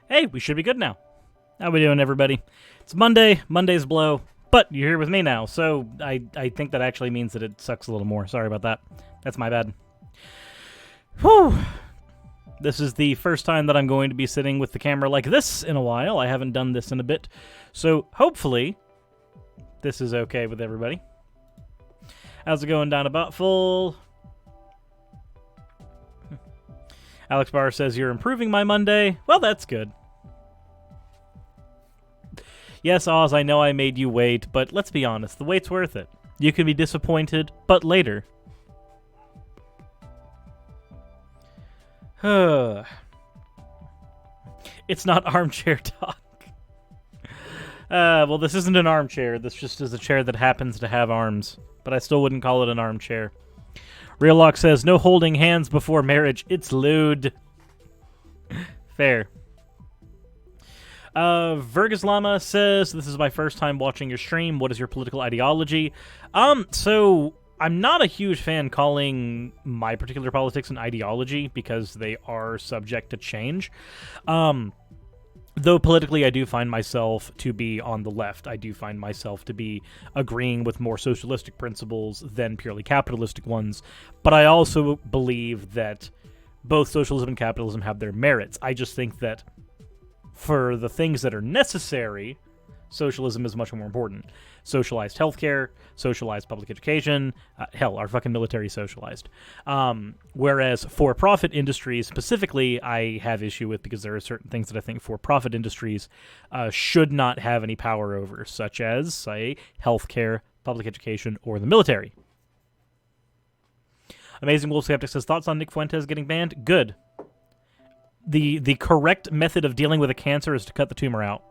Hey, we should be good now. How we doing, everybody? It's Monday. Monday's blow, but you're here with me now, so I think that actually means that it sucks a little more. Sorry about that. That's my bad. Whew. This is the first time that I'm going to be sitting with the camera like this in a while. I haven't done this in a bit, so hopefully this is okay with everybody. How's it going down about full? Alex Barr says you're improving my Monday. Well, that's good. Yes, Oz, I know I made you wait, but let's be honest, the wait's worth it. You can be disappointed, but later. It's not armchair talk. Well, this isn't an armchair. This just is a chair that happens to have arms, but I still wouldn't call it an armchair. Real Lock says, no holding hands before marriage. It's lewd. Fair. Vergus Lama says, this is my first time watching your stream. What is your political ideology? So I'm not a huge fan calling my particular politics an ideology because they are subject to change. Though politically I do find myself to be on the left. I do find myself to be agreeing with more socialistic principles than purely capitalistic ones. But I also believe that both socialism and capitalism have their merits. I just think that for the things that are necessary, socialism is much more important. Socialized healthcare, socialized public education, hell, our fucking military socialized. Whereas for-profit industries specifically, I have issue with because there are certain things that I think for-profit industries should not have any power over, such as, say, healthcare, public education, or the military. Amazing Wolf Skeptic says, thoughts on Nick Fuentes getting banned? Good. The correct method of dealing with a cancer is to cut the tumor out.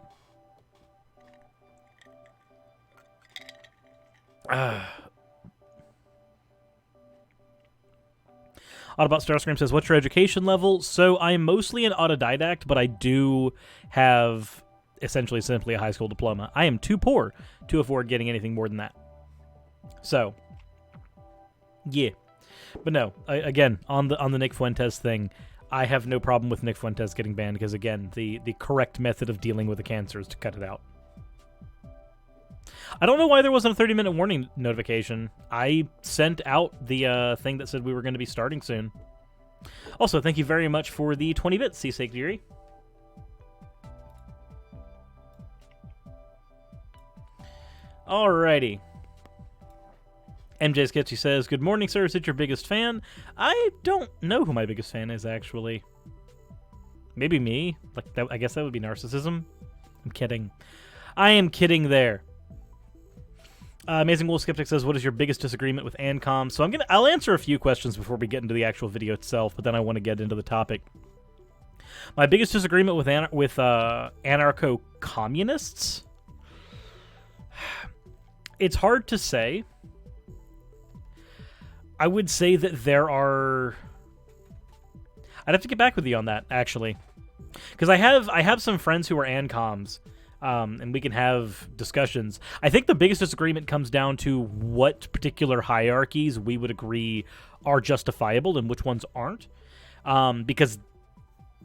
Autobot Starscream says, what's your education level? So I'm mostly an autodidact, but I do have essentially simply a high school diploma. I am too poor to afford getting anything more than that. So, yeah. But no, again, on the Nick Fuentes thing, I have no problem with Nick Fuentes getting banned because, again, the correct method of dealing with a cancer is to cut it out. I don't know why there wasn't a 30-minute warning notification. I sent out the thing that said we were going to be starting soon. Also, thank you very much for the 20 bits, Seasake Deary. Alrighty. MJ Sketchy says, good morning, sir. Is it your biggest fan? I don't know who my biggest fan is, actually. Maybe me. Like, that, I guess that would be narcissism. I'm kidding. I am kidding there. Amazing Wolf Skeptic says, what is your biggest disagreement with ANCOM? So I'll answer a few questions before we get into the actual video itself, but then I want to get into the topic. My biggest disagreement with anarcho-communists? It's hard to say. I would say that there are... I'd have to get back with you on that, actually. Because I have some friends who are ANCOMs, and we can have discussions. I think the biggest disagreement comes down to what particular hierarchies we would agree are justifiable and which ones aren't. Because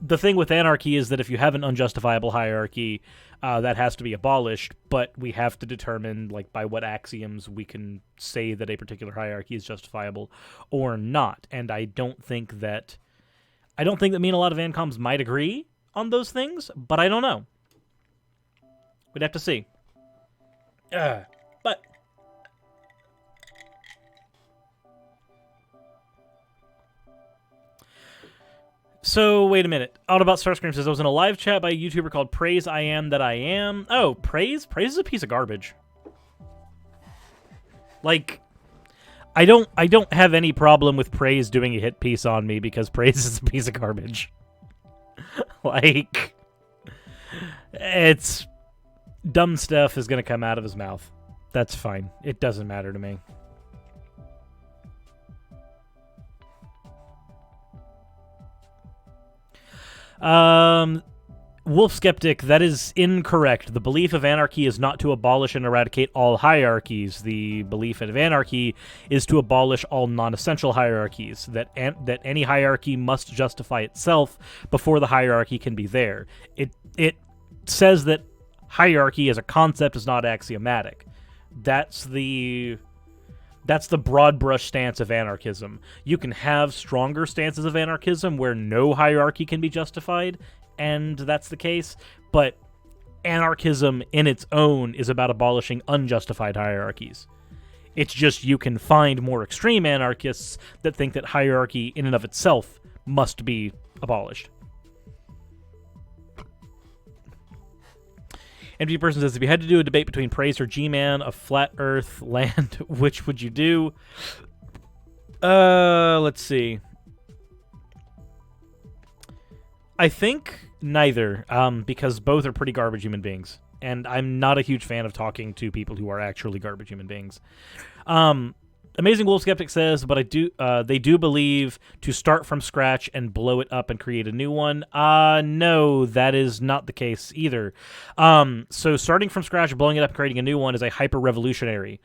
the thing with anarchy is that if you have an unjustifiable hierarchy, that has to be abolished, but we have to determine like by what axioms we can say that a particular hierarchy is justifiable or not. And I don't think that me and a lot of ANCOMs might agree on those things, but I don't know. We'd have to see. But so, wait a minute. Autobot Starscream says, I was in a live chat by a YouTuber called Praise I Am That I Am. Oh, Praise? Praise is a piece of garbage. Like, I don't have any problem with Praise doing a hit piece on me because Praise is a piece of garbage. Like, it's... dumb stuff is going to come out of his mouth. That's fine. It doesn't matter to me. Wolf Skeptic, that is incorrect. The belief of anarchy is not to abolish and eradicate all hierarchies. The belief of anarchy is to abolish all non-essential hierarchies, that any hierarchy must justify itself before the hierarchy can be there. It says that hierarchy as a concept is not axiomatic. That's the broad brush stance of anarchism. You can have stronger stances of anarchism where no hierarchy can be justified, and that's the case, but anarchism in its own is about abolishing unjustified hierarchies. It's just you can find more extreme anarchists that think that hierarchy in and of itself must be abolished. Empty Person says, if you had to do a debate between Prager or G-Man, a flat earth land, which would you do? Let's see. I think neither, because both are pretty garbage human beings. And I'm not a huge fan of talking to people who are actually garbage human beings. Amazing Wolf Skeptic says, but they do believe to start from scratch and blow it up and create a new one. No, that is not the case either. So starting from scratch, blowing it up, and creating a new one is a hyper-revolutionary.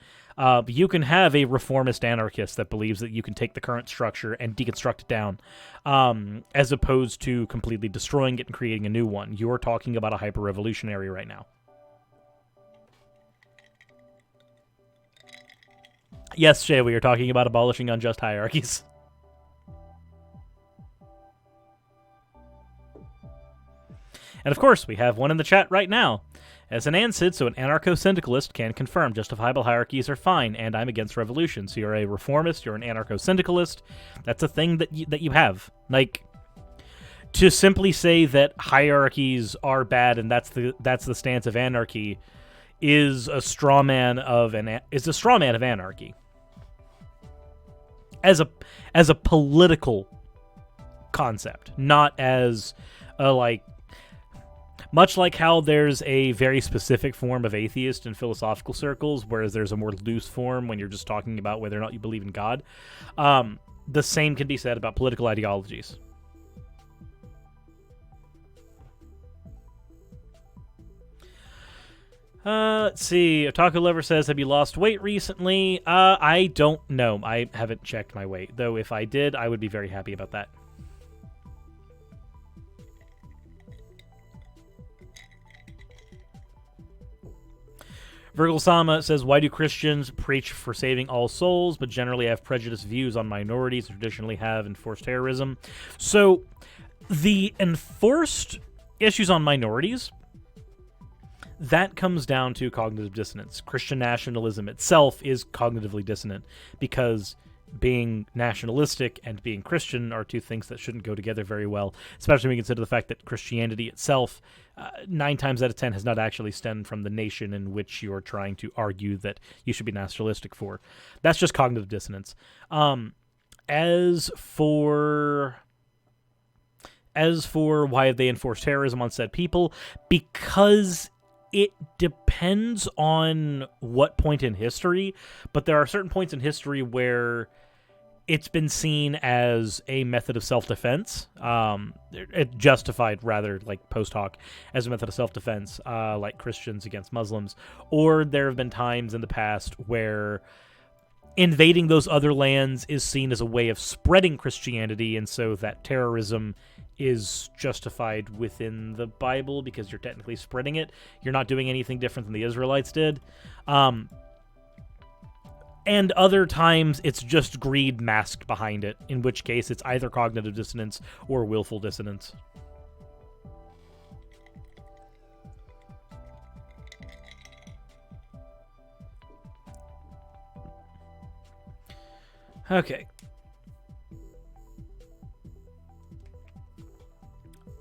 You can have a reformist anarchist that believes that you can take the current structure and deconstruct it down, as opposed to completely destroying it and creating a new one. You're talking about a hyper-revolutionary right now. Yes, Shay, we are talking about abolishing unjust hierarchies. And of course, we have one in the chat right now. As an ANSYD, so an anarcho-syndicalist, can confirm justifiable hierarchies are fine, and I'm against revolution. So you're a reformist, you're an anarcho-syndicalist. That's a thing that you have. Like, to simply say that hierarchies are bad and that's the stance of anarchy is a straw man of anarchy. As a political concept, not as a much like how there's a very specific form of atheist in philosophical circles, whereas there's a more loose form when you're just talking about whether or not you believe in God. The same can be said about political ideologies. Let's see. Otaku Lover says, have you lost weight recently? I don't know. I haven't checked my weight, though if I did, I would be very happy about that. Virgil Sama says, why do Christians preach for saving all souls, but generally have prejudiced views on minorities and traditionally have enforced terrorism? So, the enforced issues on minorities, that comes down to cognitive dissonance. Christian nationalism itself is cognitively dissonant because being nationalistic and being Christian are two things that shouldn't go together very well, especially when you consider the fact that Christianity itself, 9 times out of 10, has not actually stemmed from the nation in which you're trying to argue that you should be nationalistic for. That's just cognitive dissonance. As for why they enforce terrorism on said people, because it depends on what point in history, but there are certain points in history where it's been seen as a method of self-defense, it justified rather, like post hoc, as a method of self-defense, like Christians against Muslims, or there have been times in the past where invading those other lands is seen as a way of spreading Christianity, and so that terrorism is justified within the Bible because you're technically spreading it. You're not doing anything different than the Israelites did. And other times it's just greed masked behind it, in which case it's either cognitive dissonance or willful dissonance. Okay.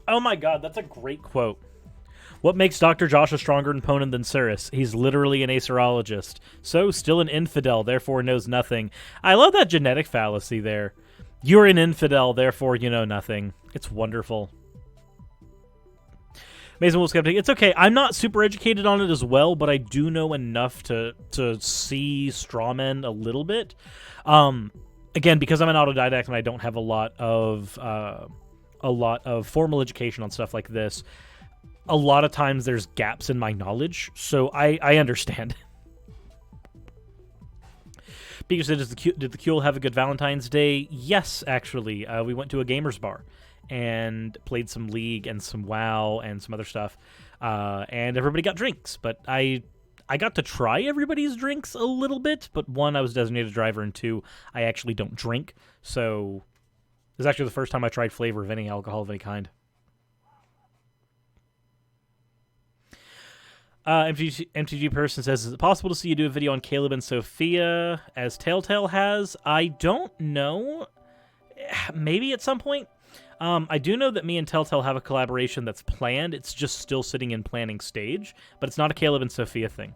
Oh my god, that's a great quote. What makes Dr. Josh a stronger opponent than Cirrus? He's literally an acerologist. So, still an infidel, therefore knows nothing. I love that genetic fallacy there. You're an infidel, therefore you know nothing. It's wonderful. Amazing Wolf Skeptic. It's okay. I'm not super educated on it as well, but I do know enough to see strawmen a little bit. Again, because I'm an autodidact and I don't have a lot of formal education on stuff like this, a lot of times there's gaps in my knowledge, so I understand. Peter said, did the Kuehl have a good Valentine's Day? Yes, actually. We went to a gamers bar and played some League and some WoW and some other stuff, and everybody got drinks, but I got to try everybody's drinks a little bit, but one, I was designated driver, and two, I actually don't drink, so it was actually the first time I tried flavor of any alcohol of any kind. MTG person says, is it possible to see you do a video on Caleb and Sophia as Telltale has? I don't know. Maybe at some point. I do know that me and Telltale have a collaboration that's planned. It's just still sitting in planning stage, but it's not a Caleb and Sophia thing.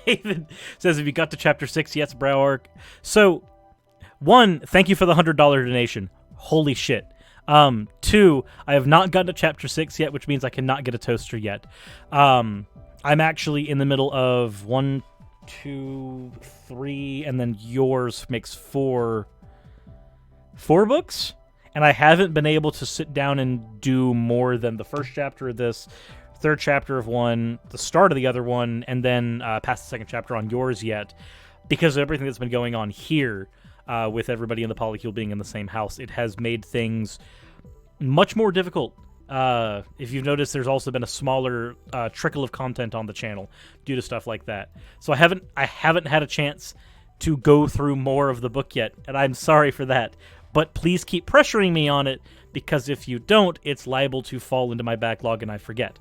David says, have you got to chapter 6 yet, Brow Arc? So, one, thank you for the $100 donation. Holy shit. 2, I have not gotten to chapter 6 yet, which means I cannot get a toaster yet. I'm actually in the middle of 1, 2, 3, and then yours makes 4 books, and I haven't been able to sit down and do more than the first chapter of this, third chapter of one, the start of the other one, and then past the second chapter on yours yet, because of everything that's been going on here. With everybody in the Polycule being in the same house, it has made things much more difficult. If you've noticed, there's also been a smaller trickle of content on the channel due to stuff like that. So I haven't had a chance to go through more of the book yet, and I'm sorry for that. But please keep pressuring me on it, because if you don't, it's liable to fall into my backlog and I forget.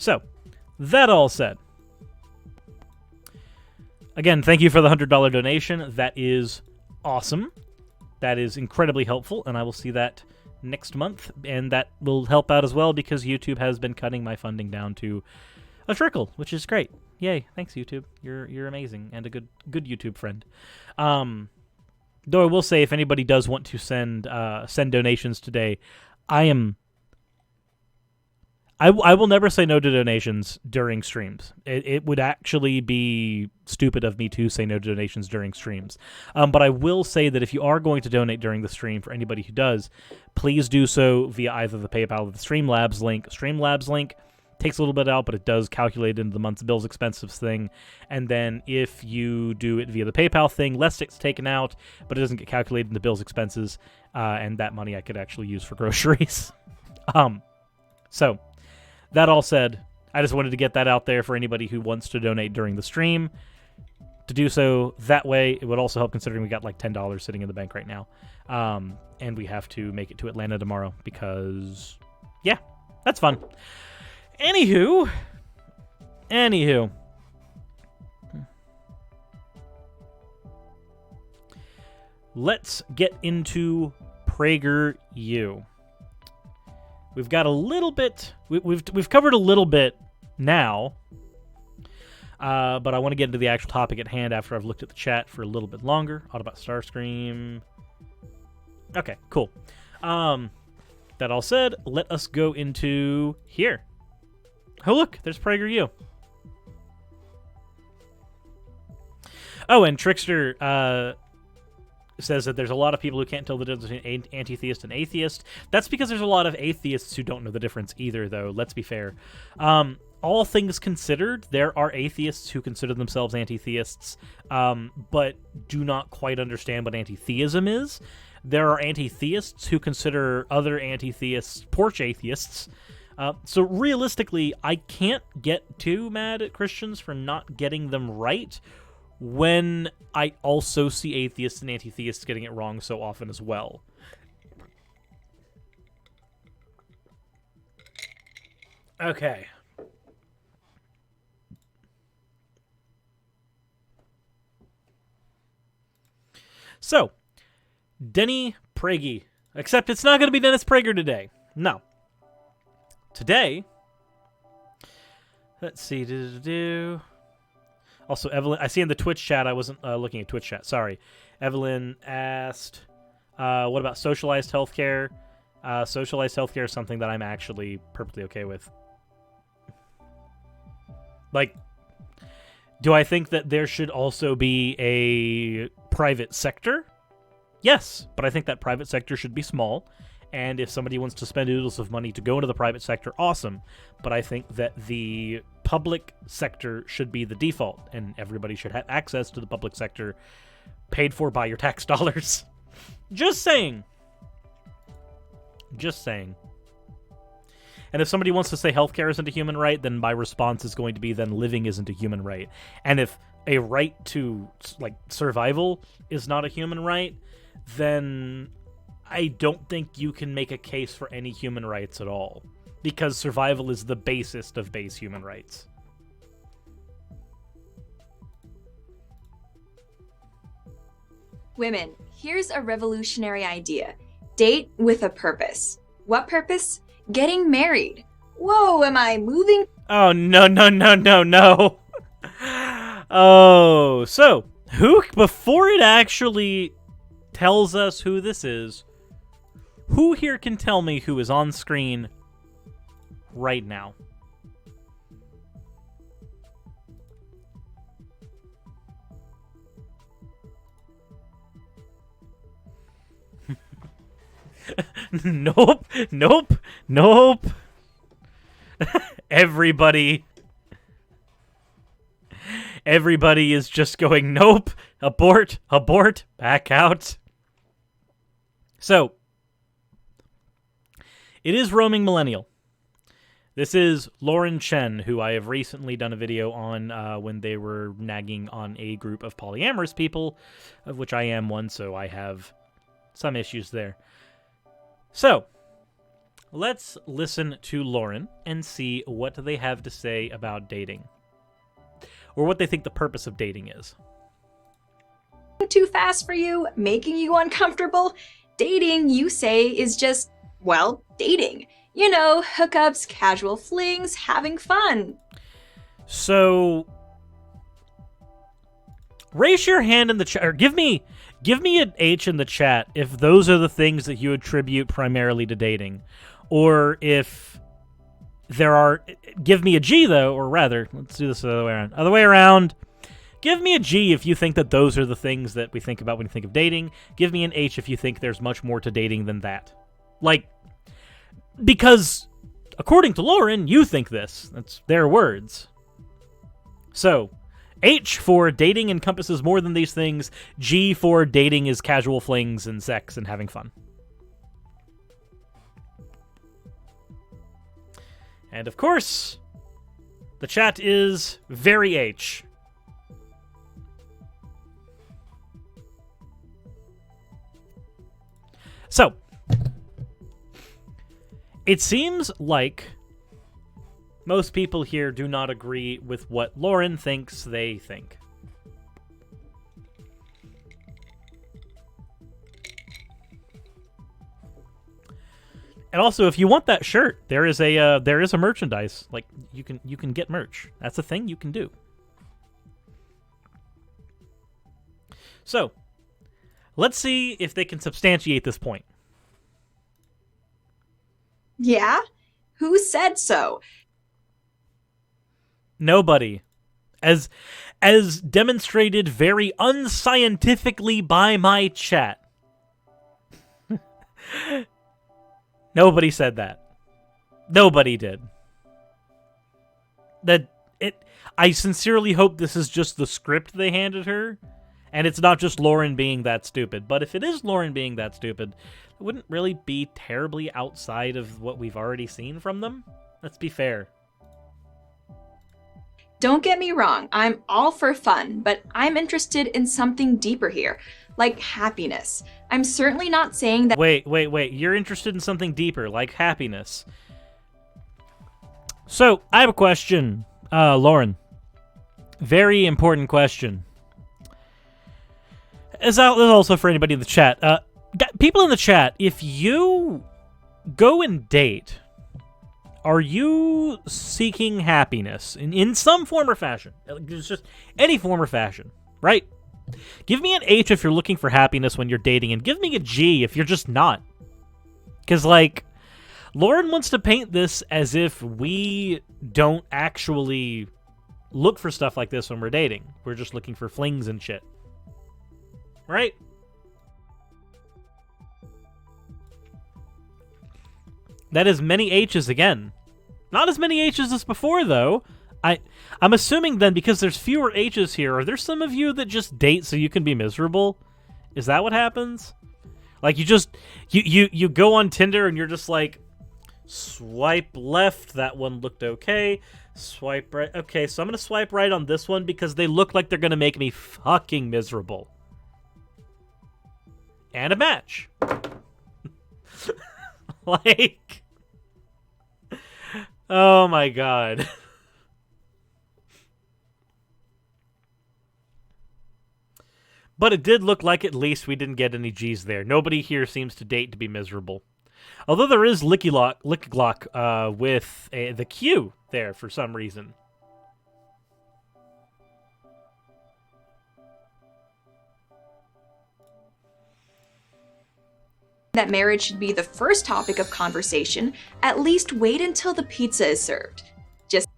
So, that all said, again, thank you for the $100 donation. That is awesome. That is incredibly helpful, and I will see that next month, and that will help out as well because YouTube has been cutting my funding down to a trickle, which is great. Yay! Thanks, YouTube. You're amazing and a good YouTube friend. Though I will say, if anybody does want to send donations today, I will never say no to donations during streams. It would actually be stupid of me to say no to donations during streams. But I will say that if you are going to donate during the stream, for anybody who does, please do so via either the PayPal or the Streamlabs link. Streamlabs link takes a little bit out, but it does calculate into the month's bills expenses thing. And then if you do it via the PayPal thing, less gets taken out, but it doesn't get calculated in the bills expenses. And that money I could actually use for groceries. So... that all said, I just wanted to get that out there for anybody who wants to donate during the stream. To do so that way, it would also help considering we got like $10 sitting in the bank right now. And we have to make it to Atlanta tomorrow because, yeah, that's fun. Anywho. Let's get into PragerU. We've got a little bit. We've covered a little bit now, but I want to get into the actual topic at hand after I've looked at the chat for a little bit longer. Autobot Starscream. Okay, cool. That all said, let us go into here. Oh look, there's PragerU. Oh, and Trickster says that there's a lot of people who can't tell the difference between anti-theist and atheist. That's because there's a lot of atheists who don't know the difference either, though. Let's be fair. All things considered, there are atheists who consider themselves anti-theists, but do not quite understand what anti-theism is. There are anti-theists who consider other anti-theists porch atheists. So realistically, I can't get too mad at Christians for not getting them right, when I also see atheists and anti-theists getting it wrong so often as well. Okay. So, Denny Prager. Except it's not going to be Dennis Prager today. No. Today, let's see. Also, Evelyn, I see in the Twitch chat, I wasn't looking at Twitch chat, sorry. Evelyn asked, what about socialized healthcare? Socialized healthcare is something that I'm actually perfectly okay with. Like, do I think that there should also be a private sector? Yes, but I think that private sector should be small, and if somebody wants to spend oodles of money to go into the private sector, awesome. But I think that the public sector should be the default, and everybody should have access to the public sector paid for by your tax dollars. Just saying. Just saying. And if somebody wants to say healthcare isn't a human right, then my response is going to be then living isn't a human right. And if a right to like survival is not a human right, then I don't think you can make a case for any human rights at all. Because survival is the basest of base human rights. Women, here's a revolutionary idea. Date with a purpose. What purpose? Getting married. Whoa, am I moving? Oh, no. Oh, so, before it actually tells us who this is, who here can tell me who is on screen right now? Nope. Everybody is just going, nope, abort, back out. So, it is Roaming Millennial. This is Lauren Chen, who I have recently done a video on when they were nagging on a group of polyamorous people, of which I am one, so I have some issues there. So, let's listen to Lauren and see what they have to say about dating. Or what they think the purpose of dating is. Too fast for you? Making you uncomfortable? Dating, you say, is just, well, dating. You know, hookups, casual flings, having fun. So, raise your hand in the chat, or give me an H in the chat if those are the things that you attribute primarily to dating. Or if there are... Give me a G, though, or rather, let's do this the other way around. Other way around, give me a G if you think that those are the things that we think about when we think of dating. Give me an H if you think there's much more to dating than that. Like, because, according to Lauren, you think this. That's their words. So, H for dating encompasses more than these things. G for dating is casual flings and sex and having fun. And of course, the chat is very H. So, it seems like most people here do not agree with what Lauren thinks they think. And also, if you want that shirt, there is a merchandise. Like, you can get merch. That's a thing you can do. So, let's see if they can substantiate this point. Yeah? Who said so? Nobody. As demonstrated very unscientifically by my chat. Nobody said that. Nobody did. I sincerely hope this is just the script they handed her, and it's not just Lauren being that stupid. But if it is Lauren being that stupid, it wouldn't really be terribly outside of what we've already seen from them. Let's be fair. Don't get me wrong, I'm all for fun, but I'm interested in something deeper here, like happiness. I'm certainly not saying that— Wait. You're interested in something deeper, like happiness. So, I have a question, Lauren. Very important question. As also for anybody in the chat. People in the chat, if you go and date, are you seeking happiness in some form or fashion? It's just any form or fashion, right? Give me an H if you're looking for happiness when you're dating, and give me a G if you're just not. Because, like, Lauren wants to paint this as if we don't actually look for stuff like this when we're dating. We're just looking for flings and shit. Right? That is many H's again. Not as many H's as before, though. I'm assuming then, because there's fewer H's here, are there some of you that just date so you can be miserable? Is that what happens? Like, you go on Tinder and you're just like, swipe left, that one looked okay. Swipe right. Okay, so I'm going to swipe right on this one because they look like they're going to make me fucking miserable. And a match. Like, oh my god. But it did look like at least we didn't get any G's there. Nobody here seems to date to be miserable. Although there is Licky Glock with the Q there for some reason. That marriage should be the first topic of conversation, at least wait until the pizza is served. Just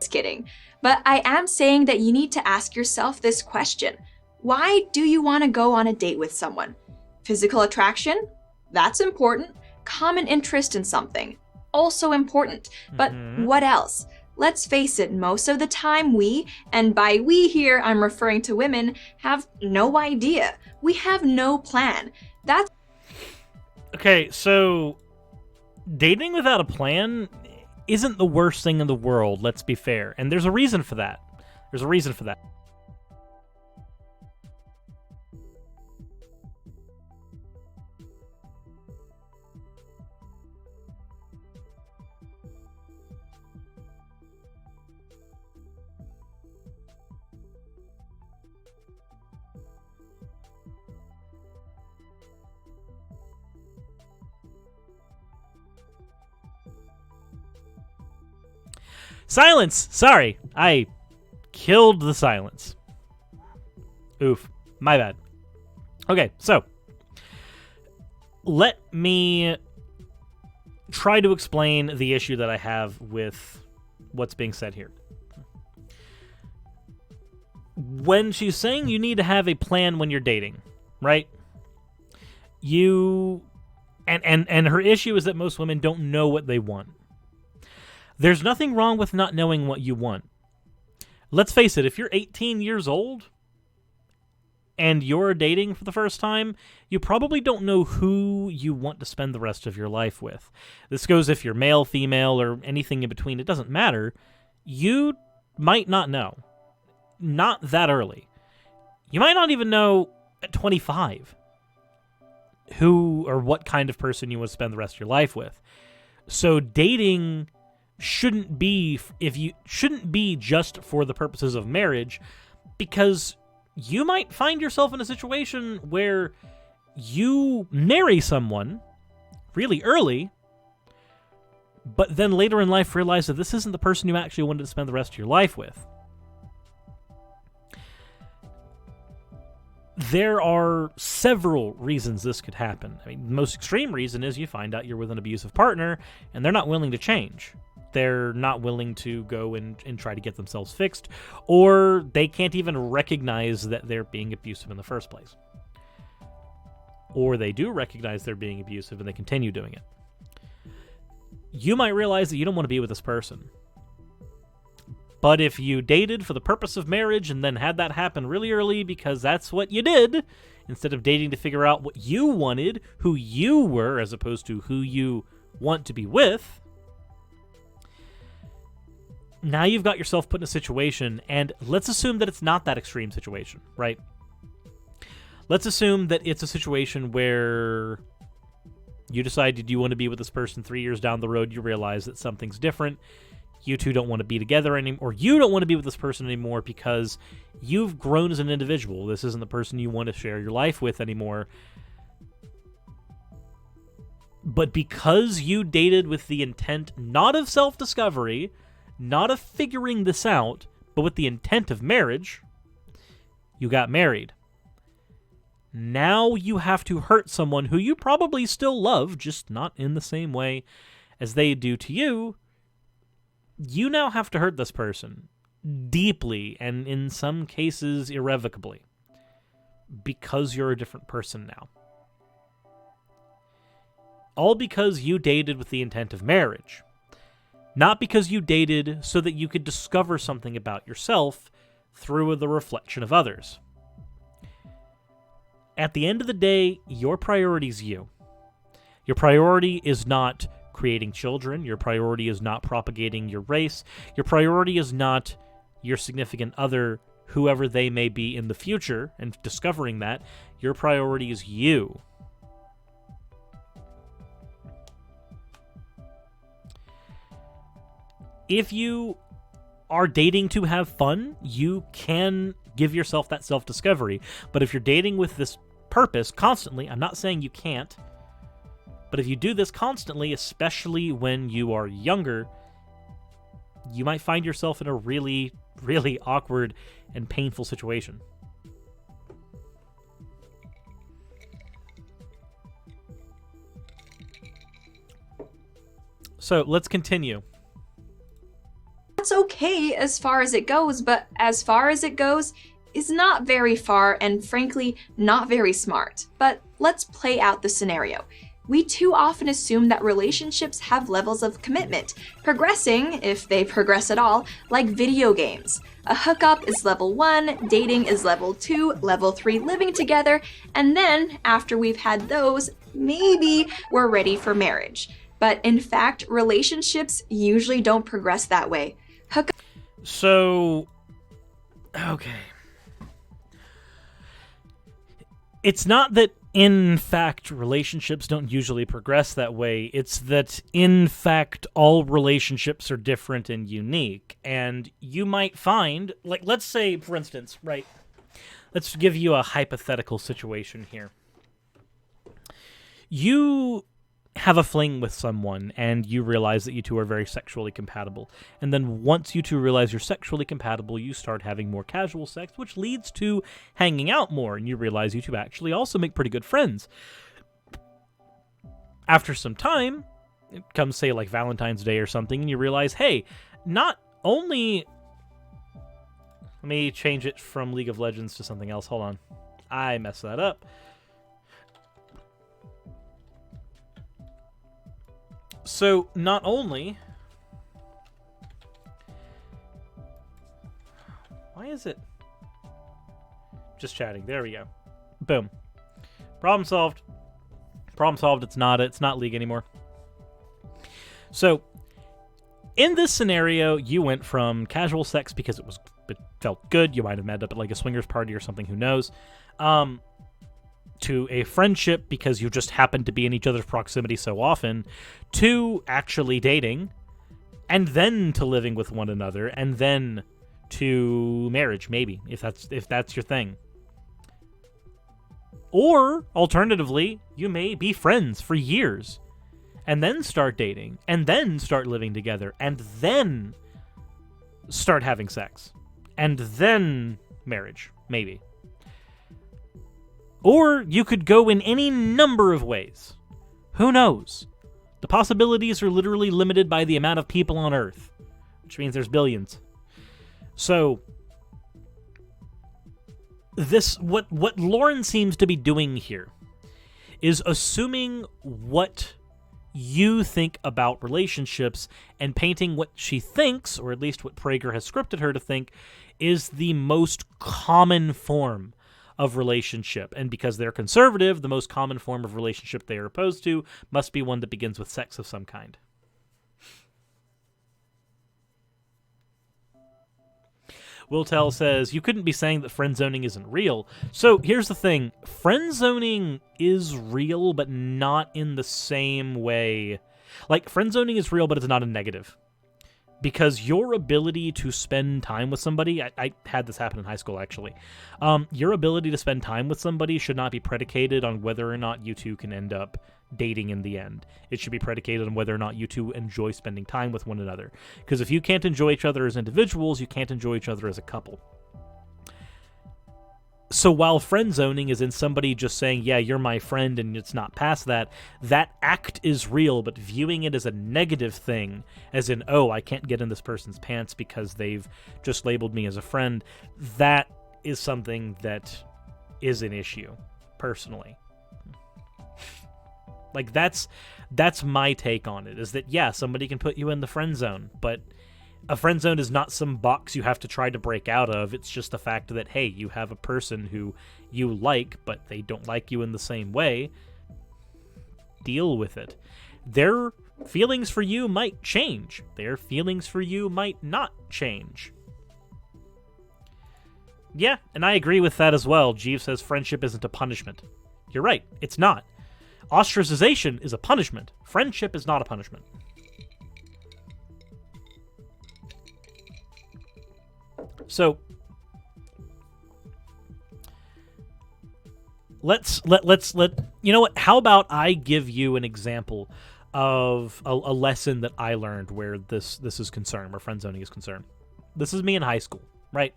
kidding. But I am saying that you need to ask yourself this question. Why do you want to go on a date with someone? Physical attraction? That's important. Common interest in something? Also important. But what else? Let's face it, most of the time we, and by we here I'm referring to women, have no idea. We have no plan. That's okay, so dating without a plan isn't the worst thing in the world, let's be fair. And there's a reason for that. There's a reason for that. Silence! Sorry, I killed the silence. Oof, my bad. Okay, so let me try to explain the issue that I have with what's being said here. When she's saying you need to have a plan when you're dating, right? And her issue is that most women don't know what they want. There's nothing wrong with not knowing what you want. Let's face it, if you're 18 years old and you're dating for the first time, you probably don't know who you want to spend the rest of your life with. This goes if you're male, female, or anything in between. It doesn't matter. You might not know. Not that early. You might not even know at 25 who or what kind of person you want to spend the rest of your life with. So dating shouldn't be just for the purposes of marriage, because you might find yourself in a situation where you marry someone really early, but then later in life realize that this isn't the person you actually wanted to spend the rest of your life with. There are several reasons this could happen. I mean, the most extreme reason is you find out you're with an abusive partner and they're not willing to change. They're not willing to go and try to get themselves fixed, or they can't even recognize that they're being abusive in the first place. Or they do recognize they're being abusive and they continue doing it. You might realize that you don't want to be with this person. But if you dated for the purpose of marriage and then had that happen really early because that's what you did, instead of dating to figure out what you wanted, who you were, as opposed to who you want to be with, now you've got yourself put in a situation, and let's assume that it's not that extreme situation, right? Let's assume that it's a situation where you decided you want to be with this person 3 years down the road, you realize that something's different, you two don't want to be together anymore, or you don't want to be with this person anymore because you've grown as an individual. This isn't the person you want to share your life with anymore. But because you dated with the intent not of self-discovery, not of figuring this out, but with the intent of marriage, you got married. Now you have to hurt someone who you probably still love, just not in the same way as they do to you. You now have to hurt this person deeply, and in some cases irrevocably, because you're a different person now. All because you dated with the intent of marriage. Not because you dated so that you could discover something about yourself through the reflection of others. At the end of the day, your priority is you. Your priority is not creating children. Your priority is not propagating your race. Your priority is not your significant other, whoever they may be in the future, and discovering that. Your priority is you. If you are dating to have fun, you can give yourself that self-discovery. But if you're dating with this purpose constantly, I'm not saying you can't, but if you do this constantly, especially when you are younger, you might find yourself in a really, really awkward and painful situation. So let's continue. That's okay as far as it goes, but as far as it goes is not very far and frankly not very smart. But let's play out the scenario. We too often assume that relationships have levels of commitment, progressing, if they progress at all, like video games. A hookup is level 1, dating is level 2, level 3 living together, and then, after we've had those, maybe we're ready for marriage. But in fact, relationships usually don't progress that way. So, okay. It's not that, in fact, relationships don't usually progress that way. It's that, in fact, all relationships are different and unique. And you might find, like, let's say, for instance, right, let's give you a hypothetical situation here. You have a fling with someone, and you realize that you two are very sexually compatible. And then once you two realize you're sexually compatible, you start having more casual sex, which leads to hanging out more, and you realize you two actually also make pretty good friends. After some time, it comes, say, like Valentine's Day or something, and you realize, hey, not only... Let me change it from League of Legends to something else. Hold on. I messed that up. So, not only... Why is it... Just chatting. There we go. Boom. Problem solved. Problem solved. It's not League anymore. So, in this scenario, you went from casual sex because it felt good. You might have met up at like a swingers party or something, who knows. To a friendship because you just happen to be in each other's proximity so often, to actually dating, and then to living with one another, and then to marriage, maybe, if that's your thing. Or, alternatively, you may be friends for years, and then start dating, and then start living together, and then start having sex, and then marriage, maybe. Or you could go in any number of ways. Who knows? The possibilities are literally limited by the amount of people on Earth, which means there's billions. So, what Lauren seems to be doing here is assuming what you think about relationships and painting what she thinks, or at least what Prager has scripted her to think, is the most common form of relationship. And because they're conservative, the most common form of relationship they are opposed to must be one that begins with sex of some kind. Will Tell says, you couldn't be saying that friend zoning isn't real. So here's the thing. Friend zoning is real, but not in the same way. Like, friend zoning is real, but it's not a negative. Because your ability to spend time with somebody, I had this happen in high school, actually. Your ability to spend time with somebody should not be predicated on whether or not you two can end up dating in the end. It should be predicated on whether or not you two enjoy spending time with one another. Because if you can't enjoy each other as individuals, you can't enjoy each other as a couple. So while friend zoning is in somebody just saying, yeah, you're my friend, and it's not past that, that act is real, but viewing it as a negative thing, as in, oh, I can't get in this person's pants because they've just labeled me as a friend, that is something that is an issue, personally. Like, that's my take on it, is that, yeah, somebody can put you in the friend zone, but a friend zone is not some box you have to try to break out of. It's just the fact that, hey, you have a person who you like, but they don't like you in the same way. Deal with it. Their feelings for you might change. Their feelings for you might not change. Yeah, and I agree with that as well. Jeeves says friendship isn't a punishment. You're right, it's not. Ostracization is a punishment. Friendship is not a punishment. So let's you know what? How about I give you an example of a lesson that I learned where this is concerned, where friend zoning is concerned. This is me in high school, right?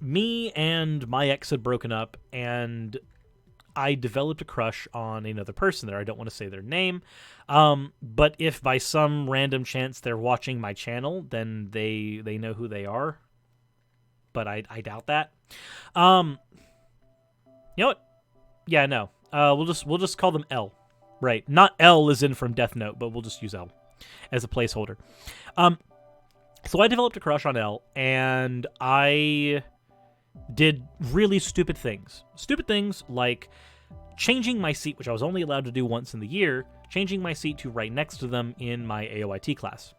Me and my ex had broken up, and I developed a crush on another person there. I don't want to say their name. But if by some random chance they're watching my channel, then they know who they are. But I doubt that. You know what? Yeah, no. We'll just call them L. Right. Not L as in from Death Note, but we'll just use L as a placeholder. So I developed a crush on L, and I did really stupid things. Stupid things like changing my seat, which I was only allowed to do once in the year, changing my seat to right next to them in my AOIT class.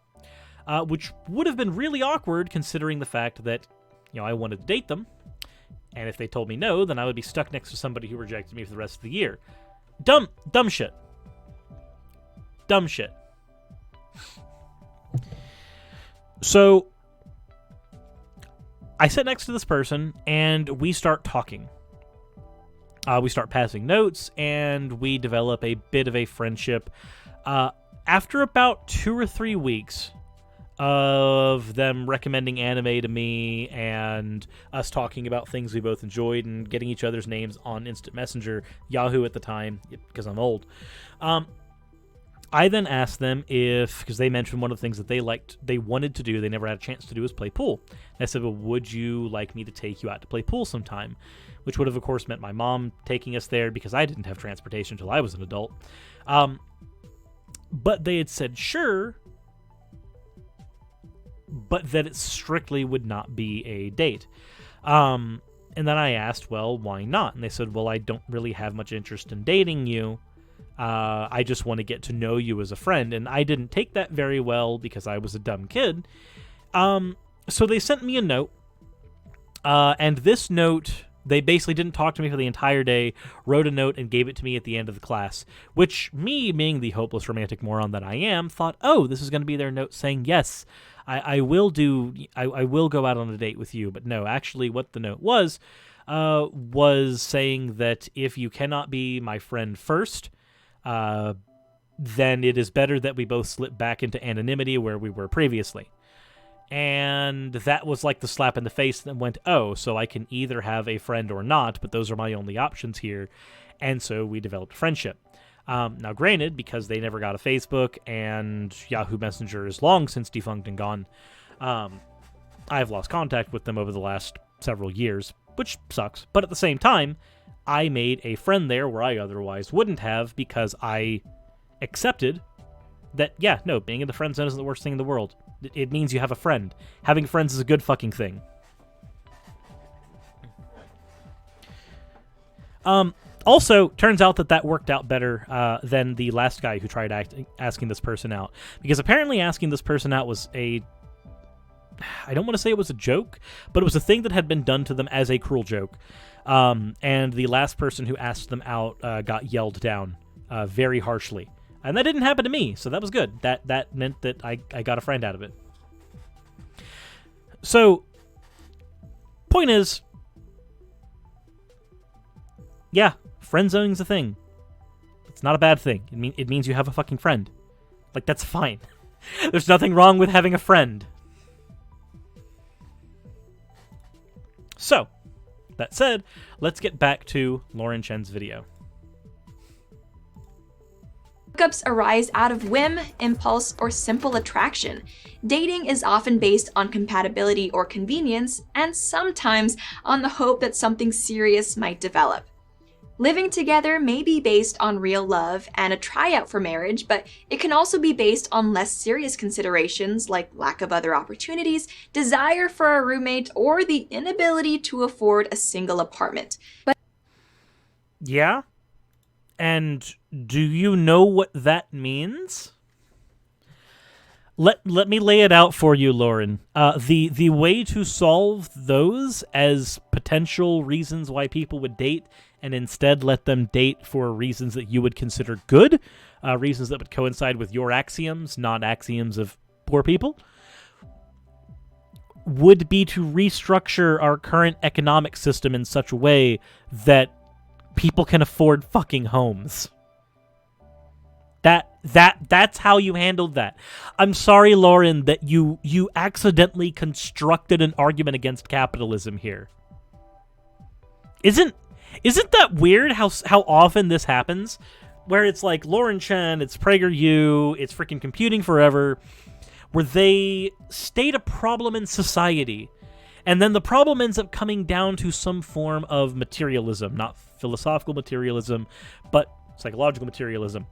Which would have been really awkward considering the fact that, you know, I wanted to date them, and if they told me no, then I would be stuck next to somebody who rejected me for the rest of the year. Dumb shit. Dumb shit. So I sit next to this person, and we start talking. We start passing notes, and we develop a bit of a friendship. After about 2 or 3 weeks of them recommending anime to me and us talking about things we both enjoyed and getting each other's names on Instant Messenger, Yahoo at the time, because I'm old, I then asked them if, because they mentioned one of the things that they wanted to do, they never had a chance to do, was play pool. And I said, well, would you like me to take you out to play pool sometime? Which would have, of course, meant my mom taking us there because I didn't have transportation until I was an adult. But they had said sure, but that it strictly would not be a date. And then I asked, well, why not? And they said, well, I don't really have much interest in dating you. I just want to get to know you as a friend. And I didn't take that very well because I was a dumb kid. So they sent me a note. And this note, they basically didn't talk to me for the entire day, wrote a note, and gave it to me at the end of the class. Which, me being the hopeless romantic moron that I am, thought, oh, this is going to be their note saying, yes, I will go out on a date with you. But no, actually what the note was saying that if you cannot be my friend first, then it is better that we both slip back into anonymity where we were previously. And that was like the slap in the face that went, oh, so I can either have a friend or not, but those are my only options here. And so we developed a friendship. Now, granted, because they never got a Facebook and Yahoo Messenger is long since defunct and gone, I've lost contact with them over the last several years, which sucks. But at the same time, I made a friend there where I otherwise wouldn't have, because I accepted that, yeah, no, being in the friend zone isn't the worst thing in the world. It means you have a friend. Having friends is a good fucking thing. Also, turns out that worked out better than the last guy who tried asking this person out. Because apparently asking this person out was I don't want to say it was a joke, but it was a thing that had been done to them as a cruel joke. And the last person who asked them out got yelled down very harshly. And that didn't happen to me, so that was good. That meant that I got a friend out of it. So, point is, yeah, friend zoning's a thing. It's not a bad thing. It means you have a fucking friend. Like, that's fine. There's nothing wrong with having a friend. So, that said, let's get back to Lauren Chen's video. Hookups arise out of whim, impulse, or simple attraction. Dating is often based on compatibility or convenience, and sometimes on the hope that something serious might develop. Living together may be based on real love and a tryout for marriage, but it can also be based on less serious considerations like lack of other opportunities, desire for a roommate, or the inability to afford a single apartment. Yeah? And do you know what that means? Let me lay it out for you, Lauren. The way to solve those as potential reasons why people would date and instead let them date for reasons that you would consider good, reasons that would coincide with your axioms, not axioms of poor people, would be to restructure our current economic system in such a way that people can afford fucking homes. That's how you handled that. I'm sorry, Lauren, that you accidentally constructed an argument against capitalism here. Isn't that weird how often this happens? Where it's like Lauren Chen, it's Prager, it's freaking Computing Forever, where they state a problem in society, and then the problem ends up coming down to some form of materialism, not philosophical materialism, but psychological materialism.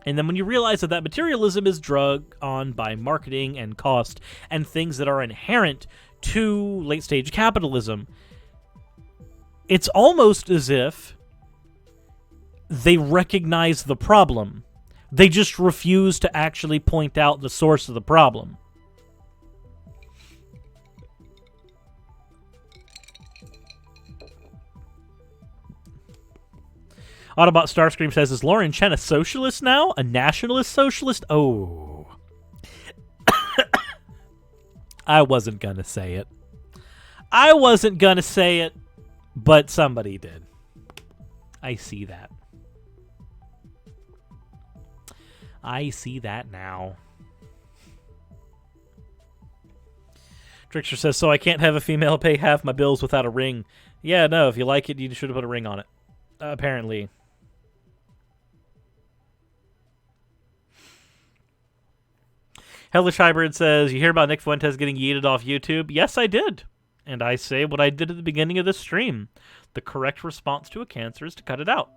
And then when you realize that materialism is drug on by marketing and cost and things that are inherent to late-stage capitalism, it's almost as if they recognize the problem. They just refuse to actually point out the source of the problem. Autobot Starscream says, is Lauren Chen a socialist now? A nationalist socialist? Oh. I wasn't gonna say it. But somebody did. I see that. I see that now. Trickster says, so I can't have a female pay half my bills without a ring. Yeah, no, if you like it, you should have put a ring on it. Apparently. Hellish Hybrid says, you hear about Nick Fuentes getting yeeted off YouTube? Yes, I did. And I say what I did at the beginning of this stream. The correct response to a cancer is to cut it out.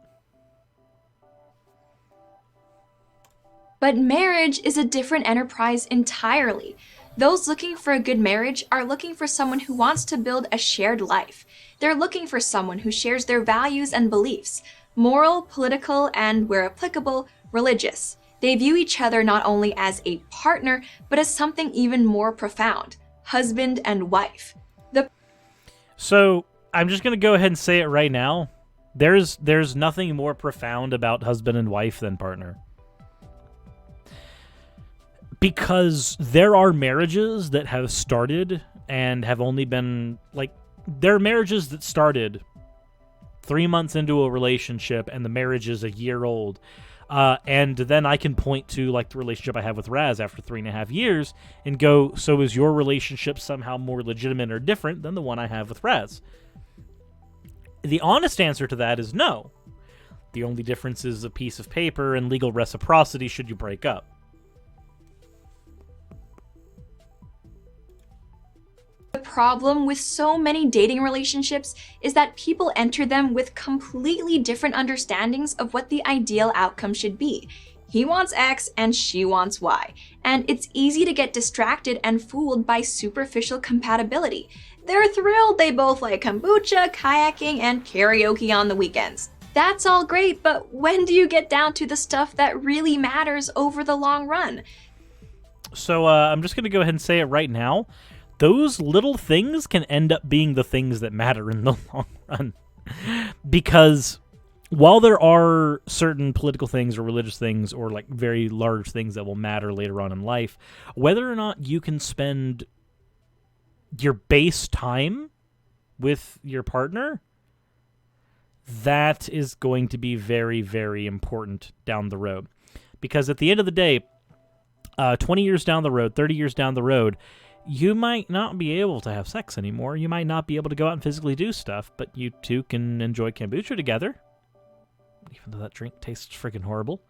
But marriage is a different enterprise entirely. Those looking for a good marriage are looking for someone who wants to build a shared life. They're looking for someone who shares their values and beliefs, moral, political, and, where applicable, religious. They view each other not only as a partner, but as something even more profound, husband and wife. So, I'm just going to go ahead and say it right now. There's nothing more profound about husband and wife than partner. Because there are marriages that have started and have only been, like, there are marriages that started 3 months into a relationship and the marriage is a year old. And then I can point to, like, the relationship I have with Raz after 3.5 years and go, so is your relationship somehow more legitimate or different than the one I have with Raz? The honest answer to that is no. The only difference is a piece of paper and legal reciprocity should you break up. The problem with so many dating relationships is that people enter them with completely different understandings of what the ideal outcome should be. He wants X and she wants Y, and it's easy to get distracted and fooled by superficial compatibility. They're thrilled they both like kombucha, kayaking, and karaoke on the weekends. That's all great, but when do you get down to the stuff that really matters over the long run? So I'm just going to go ahead and say it right now. Those little things can end up being the things that matter in the long run. Because while there are certain political things or religious things or like very large things that will matter later on in life, whether or not you can spend your base time with your partner, that is going to be very, very important down the road. Because at the end of the day, 20 years down the road, 30 years down the road, You might not be able to have sex anymore. You might not be able to go out and physically do stuff, but you two can enjoy kombucha together. Even though that drink tastes freaking horrible.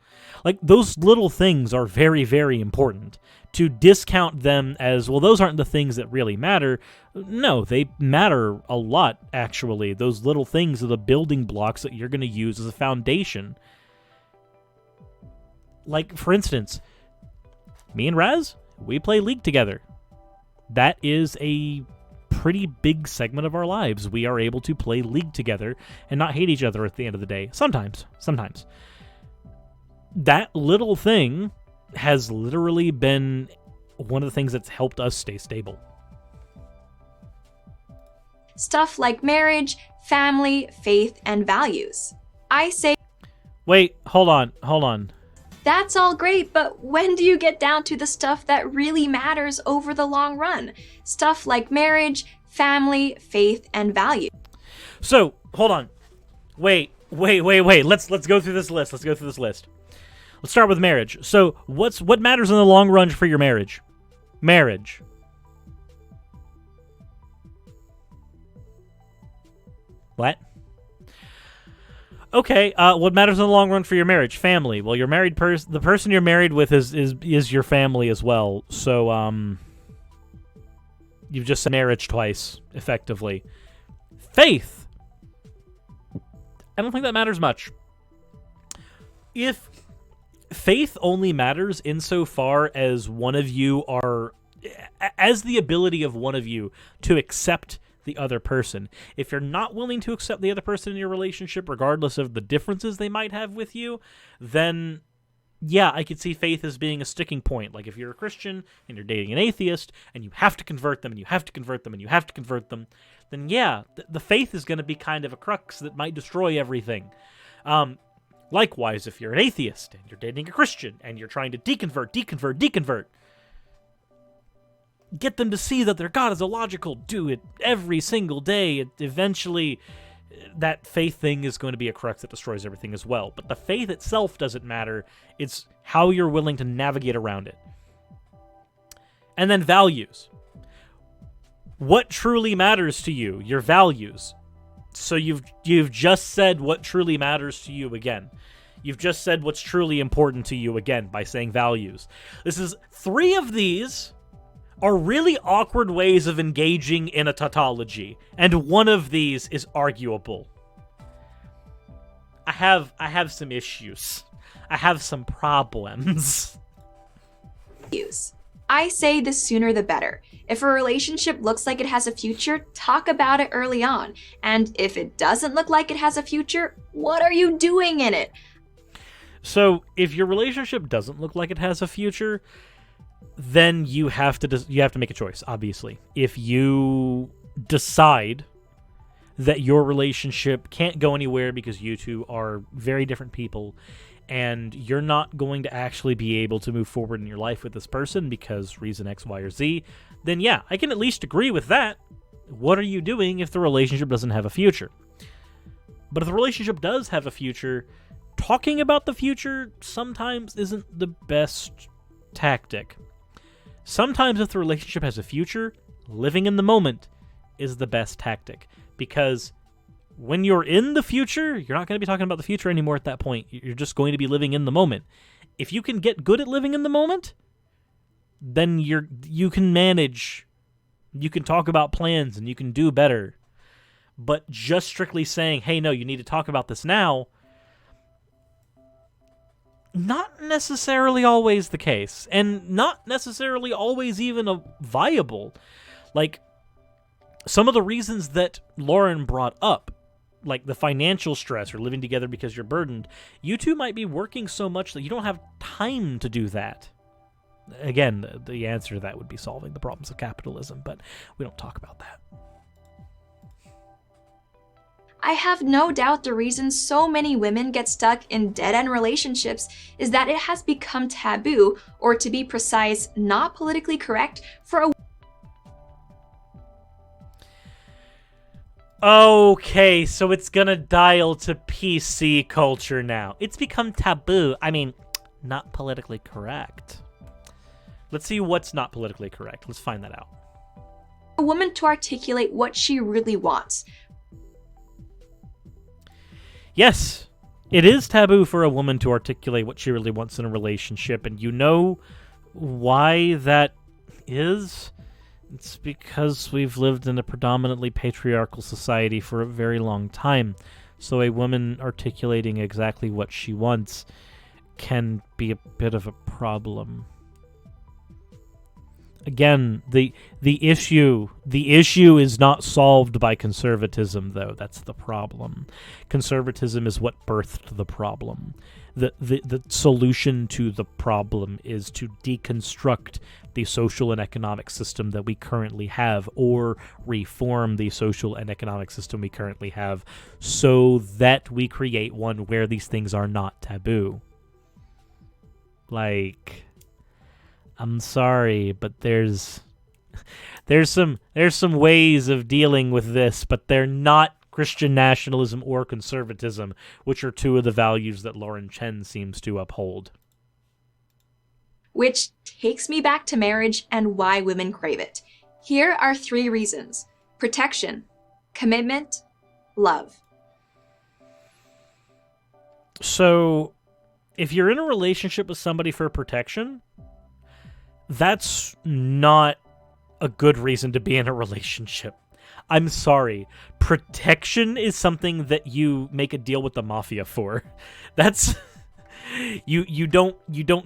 Like, those little things are very, very important. To discount them as, well, those aren't the things that really matter. No, they matter a lot, actually. Those little things are the building blocks that you're going to use as a foundation. Like, for instance, me and Raz, we play League together. That is a pretty big segment of our lives. We are able to play League together and not hate each other at the end of the day. Sometimes. That little thing has literally been one of the things that's helped us stay stable. Stuff like marriage, family, faith, and values. I say, wait, hold on. That's all great, but when do you get down to the stuff that really matters over the long run? Stuff like marriage, family, faith, and values. So, hold on. Wait. Let's go through this list. Let's start with marriage. So, what matters in the long run for your marriage? Marriage. What? Okay, what matters in the long run for your marriage? Family. Well, you're married the person you're married with is your family as well. So, you've just said marriage twice, effectively. Faith. I don't think that matters much. If faith only matters insofar as as the ability of one of you to accept the other person. If you're not willing to accept the other person in your relationship, regardless of the differences they might have with you, then yeah, I could see faith as being a sticking point. Like if you're a Christian and you're dating an atheist and you have to convert them and you have to convert them and you have to convert them, then yeah, the faith is going to be kind of a crux that might destroy everything. Likewise, if you're an atheist and you're dating a Christian and you're trying to deconvert, get them to see that their God is illogical, do it every single day. Eventually, that faith thing is going to be a crux that destroys everything as well. But the faith itself doesn't matter. It's how you're willing to navigate around it. And then values. What truly matters to you? Your values. So you've just said what truly matters to you again. You've just said what's truly important to you again by saying values. Three of these are really awkward ways of engaging in a tautology, and one of these is arguable. I have some issues. I have some problems. I say the sooner the better. If a relationship looks like it has a future, talk about it early on. And if it doesn't look like it has a future, what are you doing in it? So, if your relationship doesn't look like it has a future, then you have to make a choice, obviously. If you decide that your relationship can't go anywhere because you two are very different people and you're not going to actually be able to move forward in your life with this person because reason X, Y, or Z, then yeah, I can at least agree with that. What are you doing if the relationship doesn't have a future? But if the relationship does have a future, talking about the future sometimes isn't the best tactic. Sometimes if the relationship has a future, living in the moment is the best tactic. Because when you're in the future, you're not going to be talking about the future anymore at that point. You're just going to be living in the moment. If you can get good at living in the moment, then you can manage. You can talk about plans and you can do better. But just strictly saying, hey, no, you need to talk about this now, not necessarily always the case, and not necessarily always even a viable. Like, some of the reasons that Lauren brought up, like the financial stress or living together because you're burdened, you two might be working so much that you don't have time to do that. Again, the answer to that would be solving the problems of capitalism, but we don't talk about that. I have no doubt the reason so many women get stuck in dead-end relationships is that it has become taboo, or to be precise, not politically correct, for a... Okay, so it's gonna dial to PC culture now. It's become taboo. I mean, not politically correct. Let's see what's not politically correct. Let's find that out. a woman to articulate what she really wants. Yes, it is taboo for a woman to articulate what she really wants in a relationship, and you know why that is? It's because we've lived in a predominantly patriarchal society for a very long time. So a woman articulating exactly what she wants can be a bit of a problem. Again, the issue is not solved by conservatism, though. That's the problem. Conservatism is what birthed the problem. The solution to the problem is to deconstruct the social and economic system that we currently have, or reform the social and economic system we currently have, so that we create one where these things are not taboo. Like, I'm sorry, but there's some ways of dealing with this, but they're not Christian nationalism or conservatism, which are two of the values that Lauren Chen seems to uphold. Which takes me back to marriage and why women crave it. Here are 3 reasons: protection, commitment, love. So, if you're in a relationship with somebody for protection, that's not a good reason to be in a relationship. I'm sorry. Protection is something that you make a deal with the mafia for. That's you don't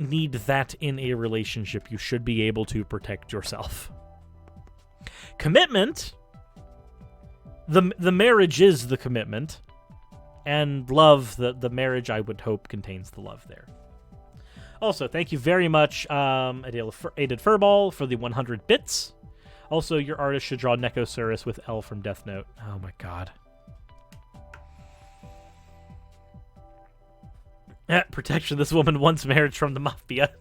need that in a relationship. You should be able to protect yourself. Commitment, the marriage is the commitment, and love, the marriage, I would hope, contains the love there. Also, thank you very much, Aided Furball, for the 100 bits. Also, your artist should draw Nekosaurus with L from Death Note. Oh my god. Protection. This woman wants marriage from the mafia.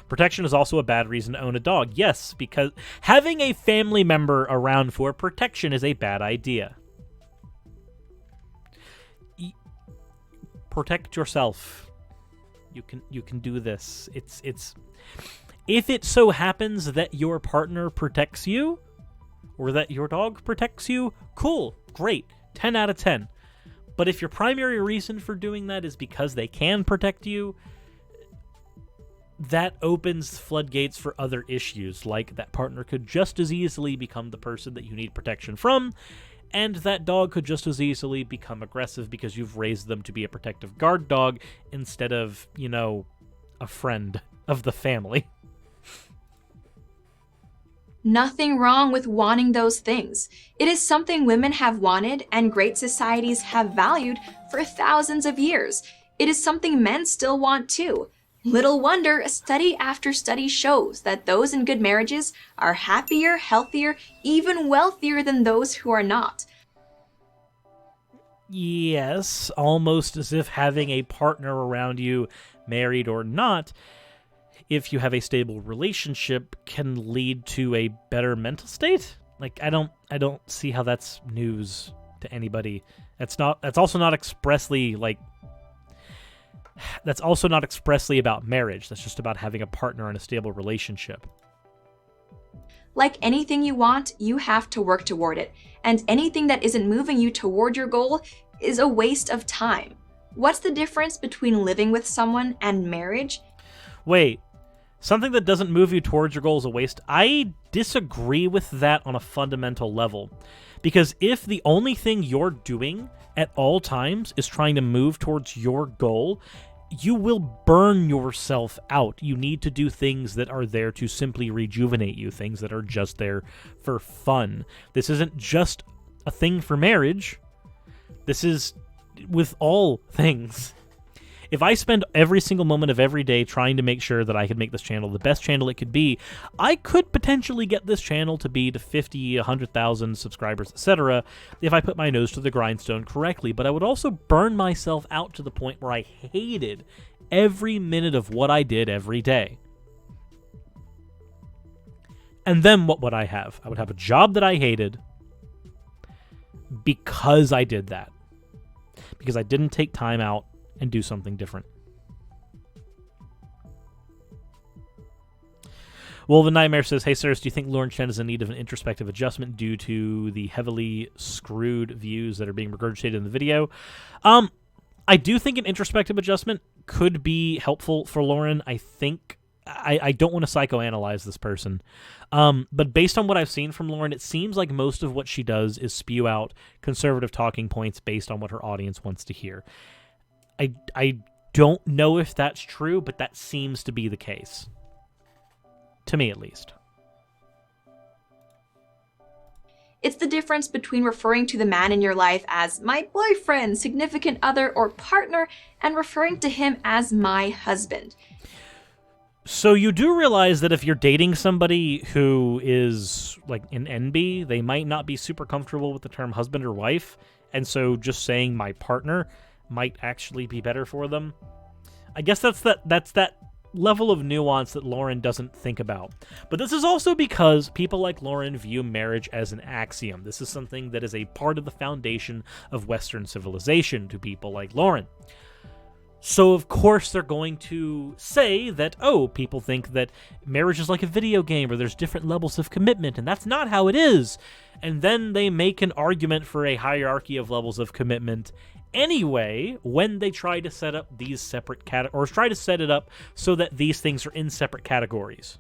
Protection is also a bad reason to own a dog. Yes, because having a family member around for protection is a bad idea. Protect yourself. You can do this. It's if it so happens that your partner protects you, or that your dog protects you, cool, great, 10 out of 10. But if your primary reason for doing that is because they can protect you, that opens floodgates for other issues, like that partner could just as easily become the person that you need protection from, and that dog could just as easily become aggressive because you've raised them to be a protective guard dog instead of, a friend of the family. Nothing wrong with wanting those things. It is something women have wanted and great societies have valued for thousands of years. It is something men still want too. Little wonder study after study shows that those in good marriages are happier, healthier, even wealthier than those who are not. Yes, almost as if having a partner around you, married or not, if you have a stable relationship, can lead to a better mental state. Like, I don't see how that's news to anybody. That's also not expressly about marriage. That's just about having a partner in a stable relationship. Like anything you want, you have to work toward it. And anything that isn't moving you toward your goal is a waste of time. What's the difference between living with someone and marriage? Wait, something that doesn't move you towards your goal is a waste? I disagree with that on a fundamental level. Because if the only thing you're doing at all times is trying to move towards your goal, you will burn yourself out. You need to do things that are there to simply rejuvenate you, things that are just there for fun. This isn't just a thing for marriage. This is with all things. If I spend every single moment of every day trying to make sure that I can make this channel the best channel it could be, I could potentially get this channel to be to 50, 100,000 subscribers, etc. if I put my nose to the grindstone correctly, but I would also burn myself out to the point where I hated every minute of what I did every day. And then what would I have? I would have a job that I hated because I did that. Because I didn't take time out and do something different. Well, the Nightmare says, "Hey, sirs, do you think Lauren Chen is in need of an introspective adjustment due to the heavily screwed views that are being regurgitated in the video?" I do think an introspective adjustment could be helpful for Lauren. I think I don't want to psychoanalyze this person, but based on what I've seen from Lauren, it seems like most of what she does is spew out conservative talking points based on what her audience wants to hear. I don't know if that's true, but that seems to be the case. To me, at least. It's the difference between referring to the man in your life as my boyfriend, significant other, or partner, and referring to him as my husband. So you do realize that if you're dating somebody who is like an NB, they might not be super comfortable with the term husband or wife, and so just saying my partner might actually be better for them. I guess that's that level of nuance that Lauren doesn't think about. But this is also because people like Lauren view marriage as an axiom. This is something that is a part of the foundation of Western civilization to people like Lauren. So, of course, they're going to say that, oh, people think that marriage is like a video game where there's different levels of commitment, and that's not how it is. And then they make an argument for a hierarchy of levels of commitment anyway when they try to set up these separate or try to set it up so that these things are in separate categories.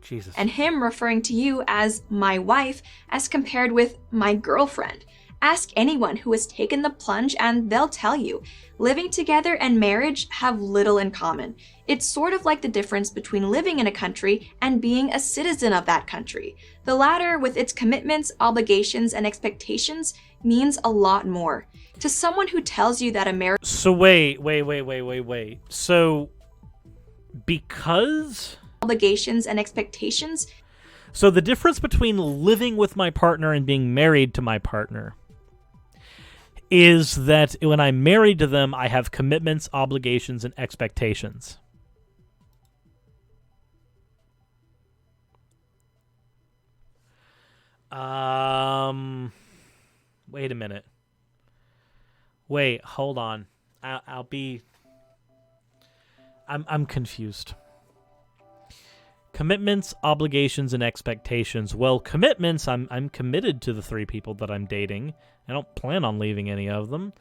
Jesus. And him referring to you as my wife as compared with my girlfriend. Ask anyone who has taken the plunge and they'll tell you, living together and marriage have little in common. It's sort of like the difference between living in a country and being a citizen of that country. The latter, with its commitments, obligations, and expectations, means a lot more. To someone who tells you that a marriage... So wait. So, because... Obligations and expectations... So the difference between living with my partner and being married to my partner is that when I'm married to them, I have commitments, obligations, and expectations. Wait a minute. Wait, hold on. I'm confused. Commitments, obligations, and expectations. Well, commitments, I'm committed to the 3 people that I'm dating. I don't plan on leaving any of them.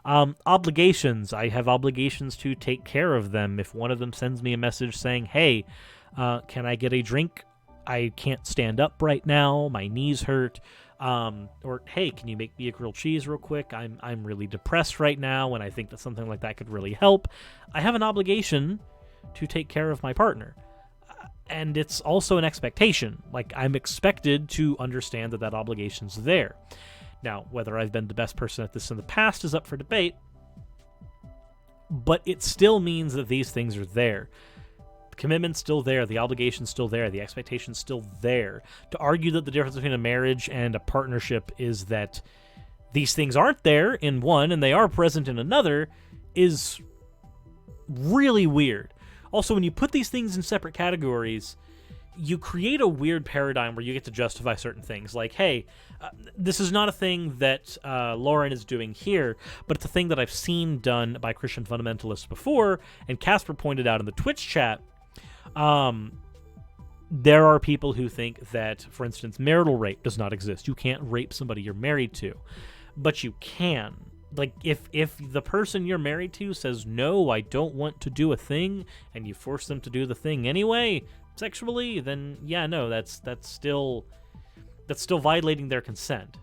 Obligations, I have obligations to take care of them. If one of them sends me a message saying, hey, can I get a drink? I can't stand up right now. My knees hurt. Or, hey, can you make me a grilled cheese real quick? I'm really depressed right now, and I think that something like that could really help. I have an obligation to take care of my partner. And it's also an expectation. Like, I'm expected to understand that obligation's there. Now, whether I've been the best person at this in the past is up for debate, but it still means that these things are there. The commitment's still there, the obligation's still there, the expectation's still there. To argue that the difference between a marriage and a partnership is that these things aren't there in one and they are present in another is really weird. Also, when you put these things in separate categories, you create a weird paradigm where you get to justify certain things. Like, hey, this is not a thing that Lauren is doing here, but it's a thing that I've seen done by Christian fundamentalists before, and Casper pointed out in the Twitch chat, there are people who think that, for instance, marital rape does not exist. You can't rape somebody you're married to, but you can. Like, if the person you're married to says, no, I don't want to do a thing, and you force them to do the thing anyway, sexually, then, yeah, no, that's still violating their consent.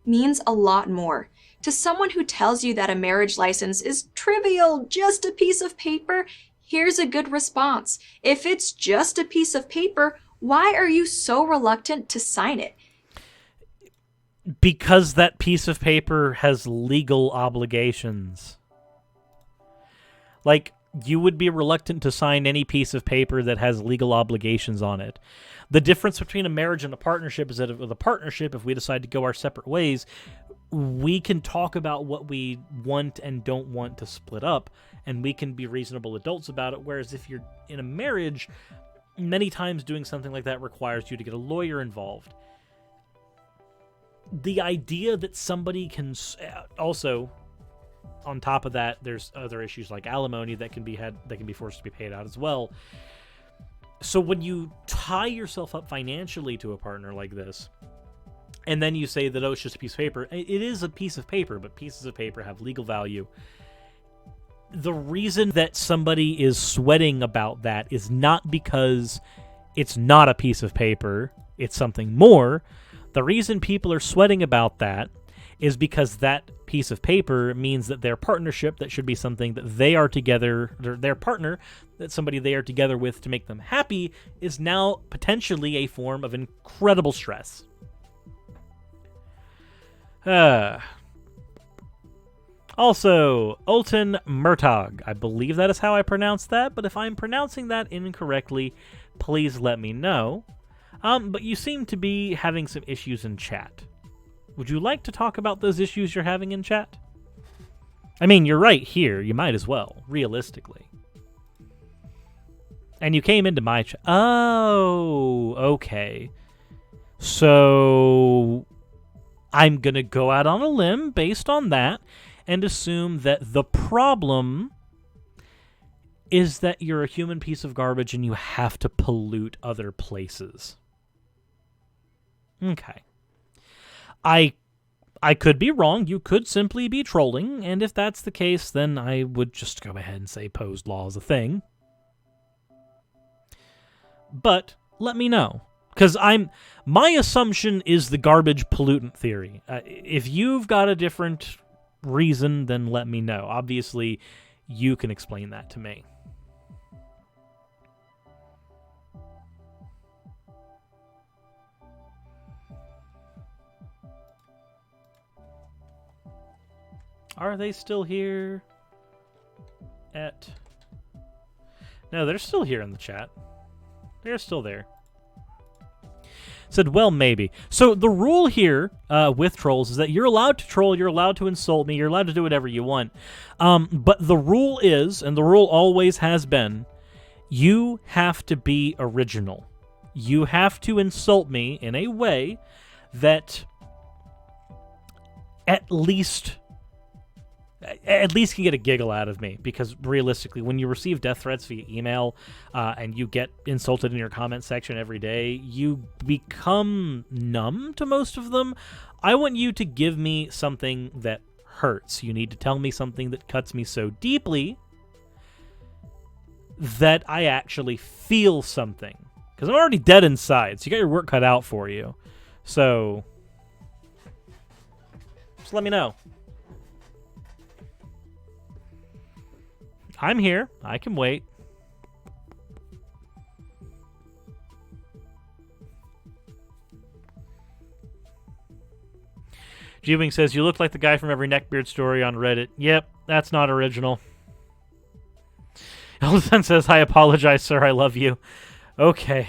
means a lot more. To someone who tells you that a marriage license is trivial, just a piece of paper, here's a good response. If it's just a piece of paper, why are you so reluctant to sign it? Because that piece of paper has legal obligations. Like, you would be reluctant to sign any piece of paper that has legal obligations on it. The difference between a marriage and a partnership is that with a partnership, if we decide to go our separate ways, we can talk about what we want and don't want to split up, and we can be reasonable adults about it. Whereas if you're in a marriage, many times doing something like that requires you to get a lawyer involved. The idea that somebody can also, on top of that, there's other issues like alimony that can be forced to be paid out as well. So when you tie yourself up financially to a partner like this, and then you say that, oh, it's just a piece of paper, it is a piece of paper, but pieces of paper have legal value. The reason that somebody is sweating about that is not because it's not a piece of paper, it's something more. The reason people are sweating about that is because that piece of paper means that their partnership, that should be something that they are together, their partner, that somebody they are together with to make them happy, is now potentially a form of incredible stress. Also, Ulton Murtog. I believe that is how I pronounce that, but if I'm pronouncing that incorrectly, please let me know. But you seem to be having some issues in chat. Would you like to talk about those issues you're having in chat? I mean, you're right here. You might as well, realistically. And you came into my chat. Oh, okay. So I'm going to go out on a limb based on that and assume that the problem is that you're a human piece of garbage and you have to pollute other places. Okay. I could be wrong. You could simply be trolling, and if that's the case, then I would just go ahead and say posed law is a thing. But let me know, because my assumption is the garbage pollutant theory. If you've got a different reason, then let me know. Obviously, you can explain that to me. Are they still here? No, they're still here in the chat. They're still there. Said, well, maybe. So the rule here with trolls is that you're allowed to troll, you're allowed to insult me, you're allowed to do whatever you want. But the rule is, and the rule always has been, you have to be original. You have to insult me in a way that at least can get a giggle out of me, because realistically, when you receive death threats via email and you get insulted in your comment section every day, you become numb to most of them. I want you to give me something that hurts. You need to tell me something that cuts me so deeply that I actually feel something, because I'm already dead inside, so you got your work cut out for you. So just let me know. I'm here. I can wait. G-Wing says, you look like the guy from every neckbeard story on Reddit. Yep, that's not original. Elson says, I apologize, sir. I love you. Okay.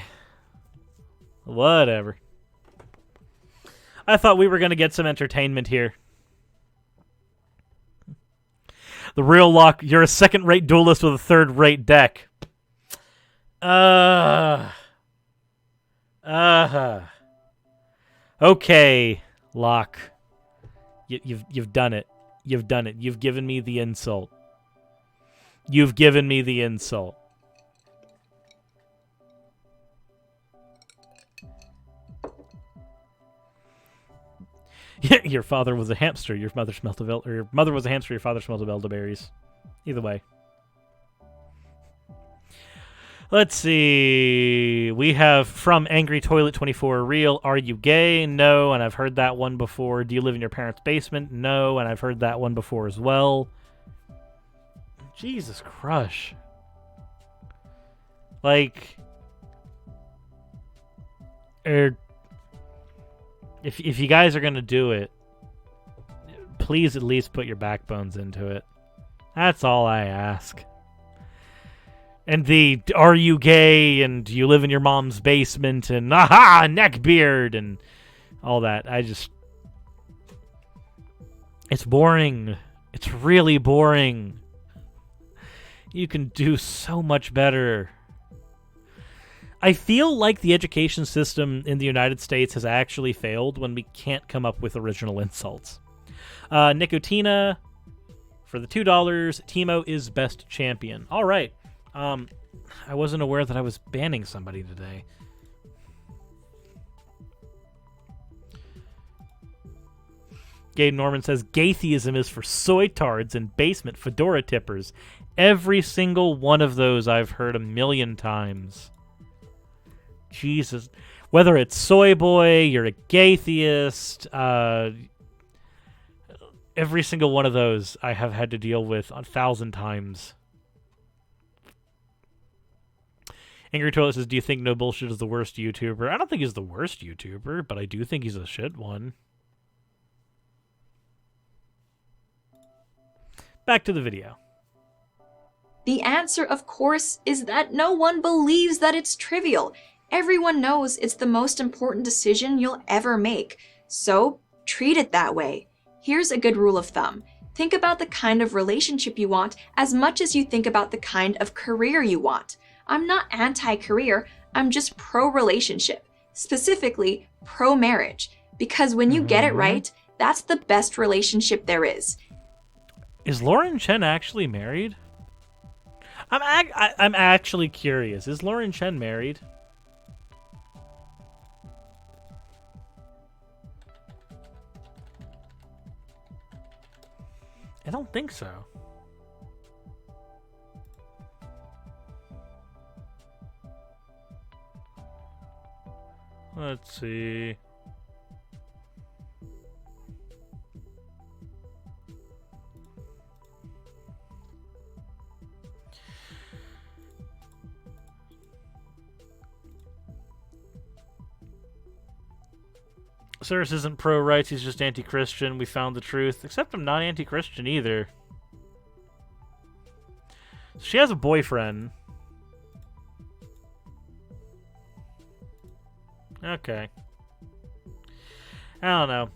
Whatever. I thought we were going to get some entertainment here. The real Locke, you're a second-rate duelist with a third-rate deck. Okay, Locke. You've done it. You've done it. You've given me the insult. You've given me the insult. Your father was a hamster. Your mother smelt of your mother was a hamster. Your father smelled of elderberries. Either way. Let's see. We have from Angry Toilet 24 Real. Are you gay? No, and I've heard that one before. Do you live in your parents' basement? No, and I've heard that one before as well. Jesus Crush. Like, If you guys are going to do it, please at least put your backbones into it. That's all I ask. And the, are you gay, and do you live in your mom's basement, and aha, neckbeard, and all that. It's boring. It's really boring. You can do so much better. I feel like the education system in the United States has actually failed when we can't come up with original insults. Nicotina, for the $2, Timo is best champion. All right. I wasn't aware that I was banning somebody today. Gabe Norman says, Gaytheism is for soytards and basement fedora tippers. Every single one of those I've heard a million times. Jesus. Whether it's soy boy, you're a gaytheist, every single one of those I have had to deal with 1,000 times. Angry Toilet says, do you think No Bullshit is the worst YouTuber? I don't think he's the worst YouTuber, but I do think he's a shit one. Back to the video. The answer, of course, is that no one believes that it's trivial. Everyone knows it's the most important decision you'll ever make, so treat it that way. Here's a good rule of thumb. Think about the kind of relationship you want as much as you think about the kind of career you want. I'm not anti-career, I'm just pro-relationship, specifically pro-marriage, because when you get it right, that's the best relationship there is. Is Lauren Chen actually married? I'm actually curious. Is Lauren Chen married? I don't think so. Let's see. Cyrus isn't pro-rights, he's just anti-Christian. We found the truth. Except I'm not anti-Christian either. She has a boyfriend. Okay. I don't know.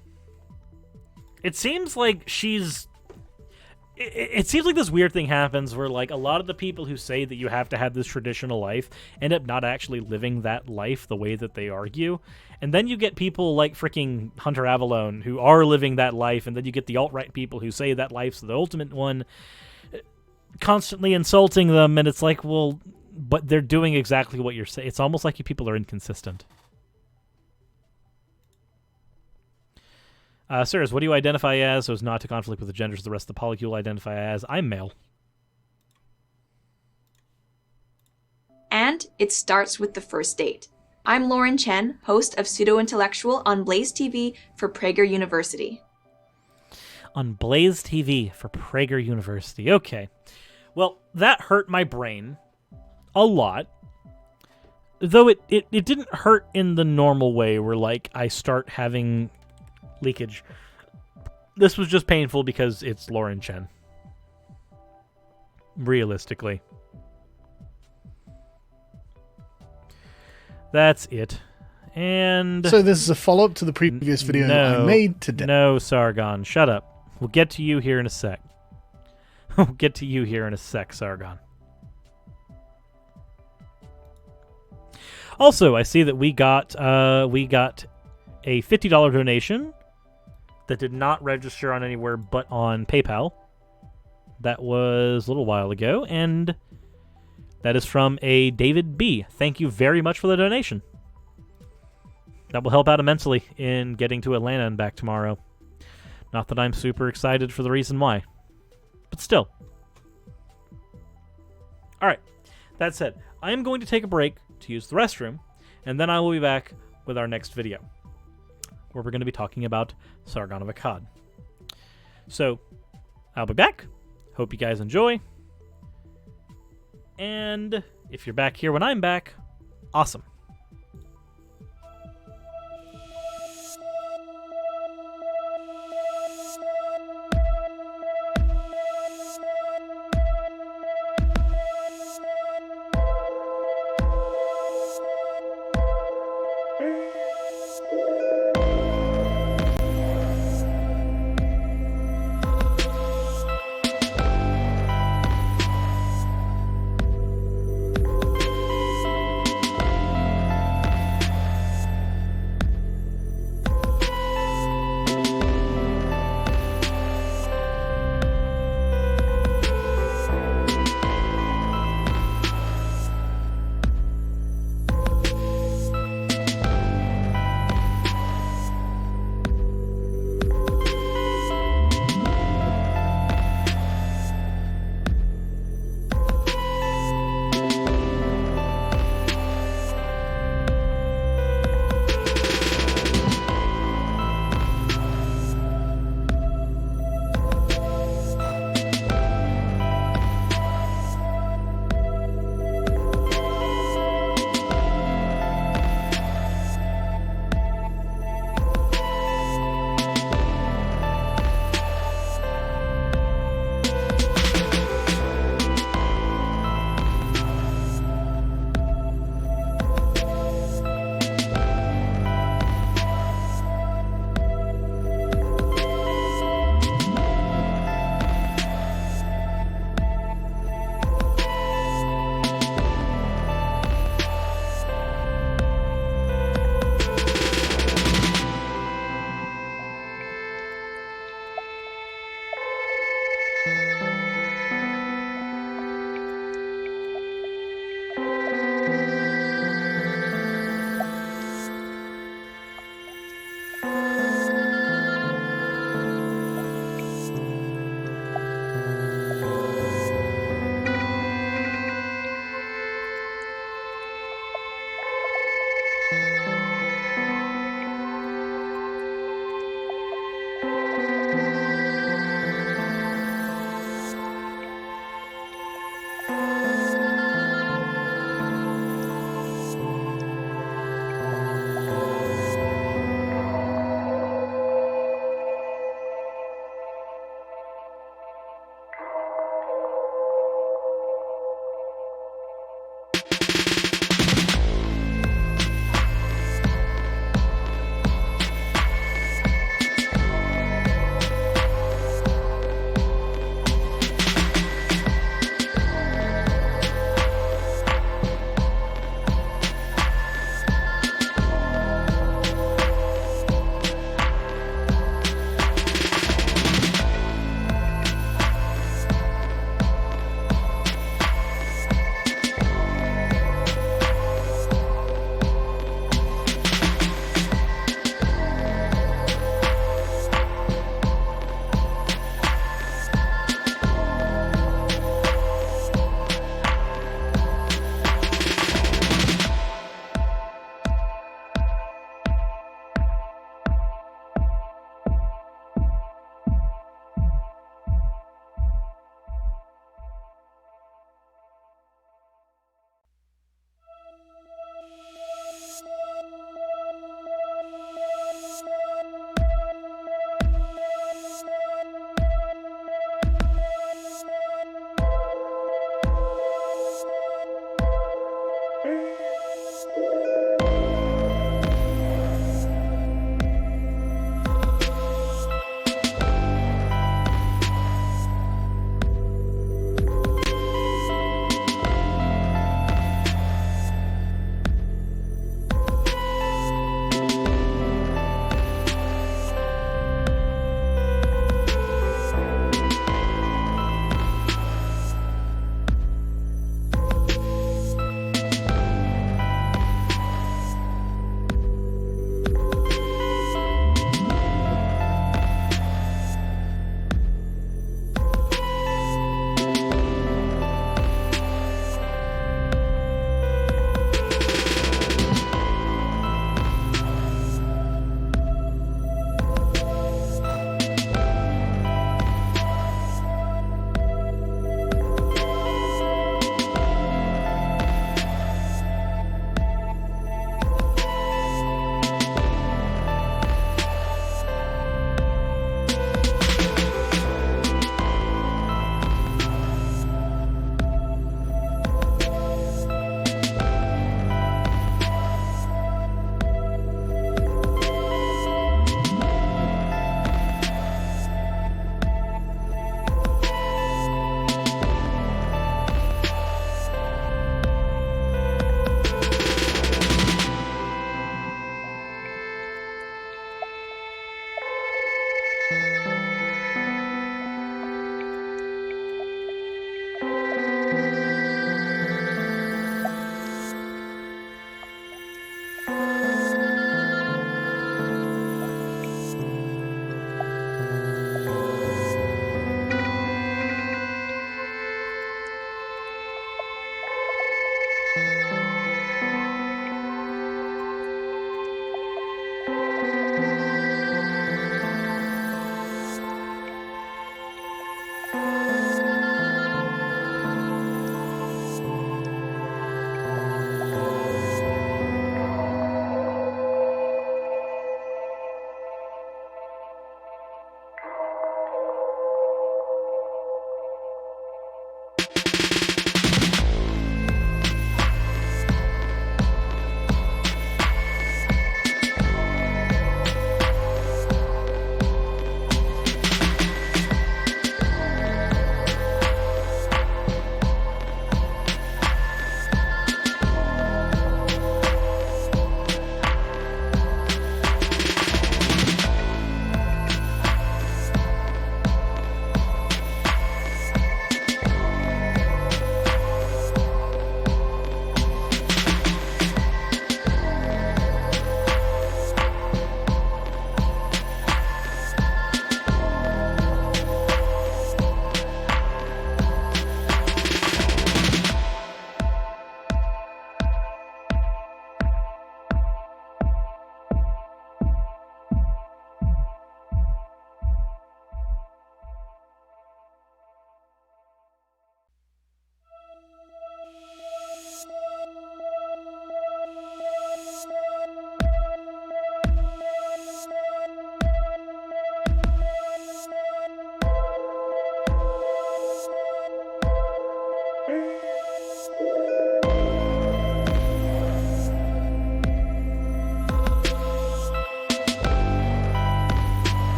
It seems like she's... It seems like this weird thing happens where, like, a lot of the people who say that you have to have this traditional life end up not actually living that life the way that they argue. And then you get people like freaking Hunter Avalone who are living that life, and then you get the alt-right people who say that life's the ultimate one, constantly insulting them, and it's like, well, but they're doing exactly what you're saying. It's almost like you people are inconsistent. Sirs, what do you identify as so as not to conflict with the genders of the rest of the polycule identify as? I'm male. And it starts with the first date. I'm Lauren Chen, host of Pseudo Intellectual on Blaze TV for Prager University. On Blaze TV for Prager University. Okay. Well, that hurt my brain a lot. Though it didn't hurt in the normal way where, like, I start having leakage. This was just painful because it's Lauren Chen. Realistically. That's it. And so this is a follow-up to the previous video I made today. No, Sargon. Shut up. We'll get to you here in a sec. We'll get to you here in a sec, Sargon. Also, I see that we got a $50 donation that did not register on anywhere but on PayPal. That was a little while ago, and that is from a David B. Thank you very much for the donation. That will help out immensely in getting to Atlanta and back tomorrow. Not that I'm super excited for the reason why, but still. Alright, that said, I am going to take a break to use the restroom, and then I will be back with our next video, where we're going to be talking about Sargon of Akkad. So, I'll be back. Hope you guys enjoy. And if you're back here when I'm back, awesome.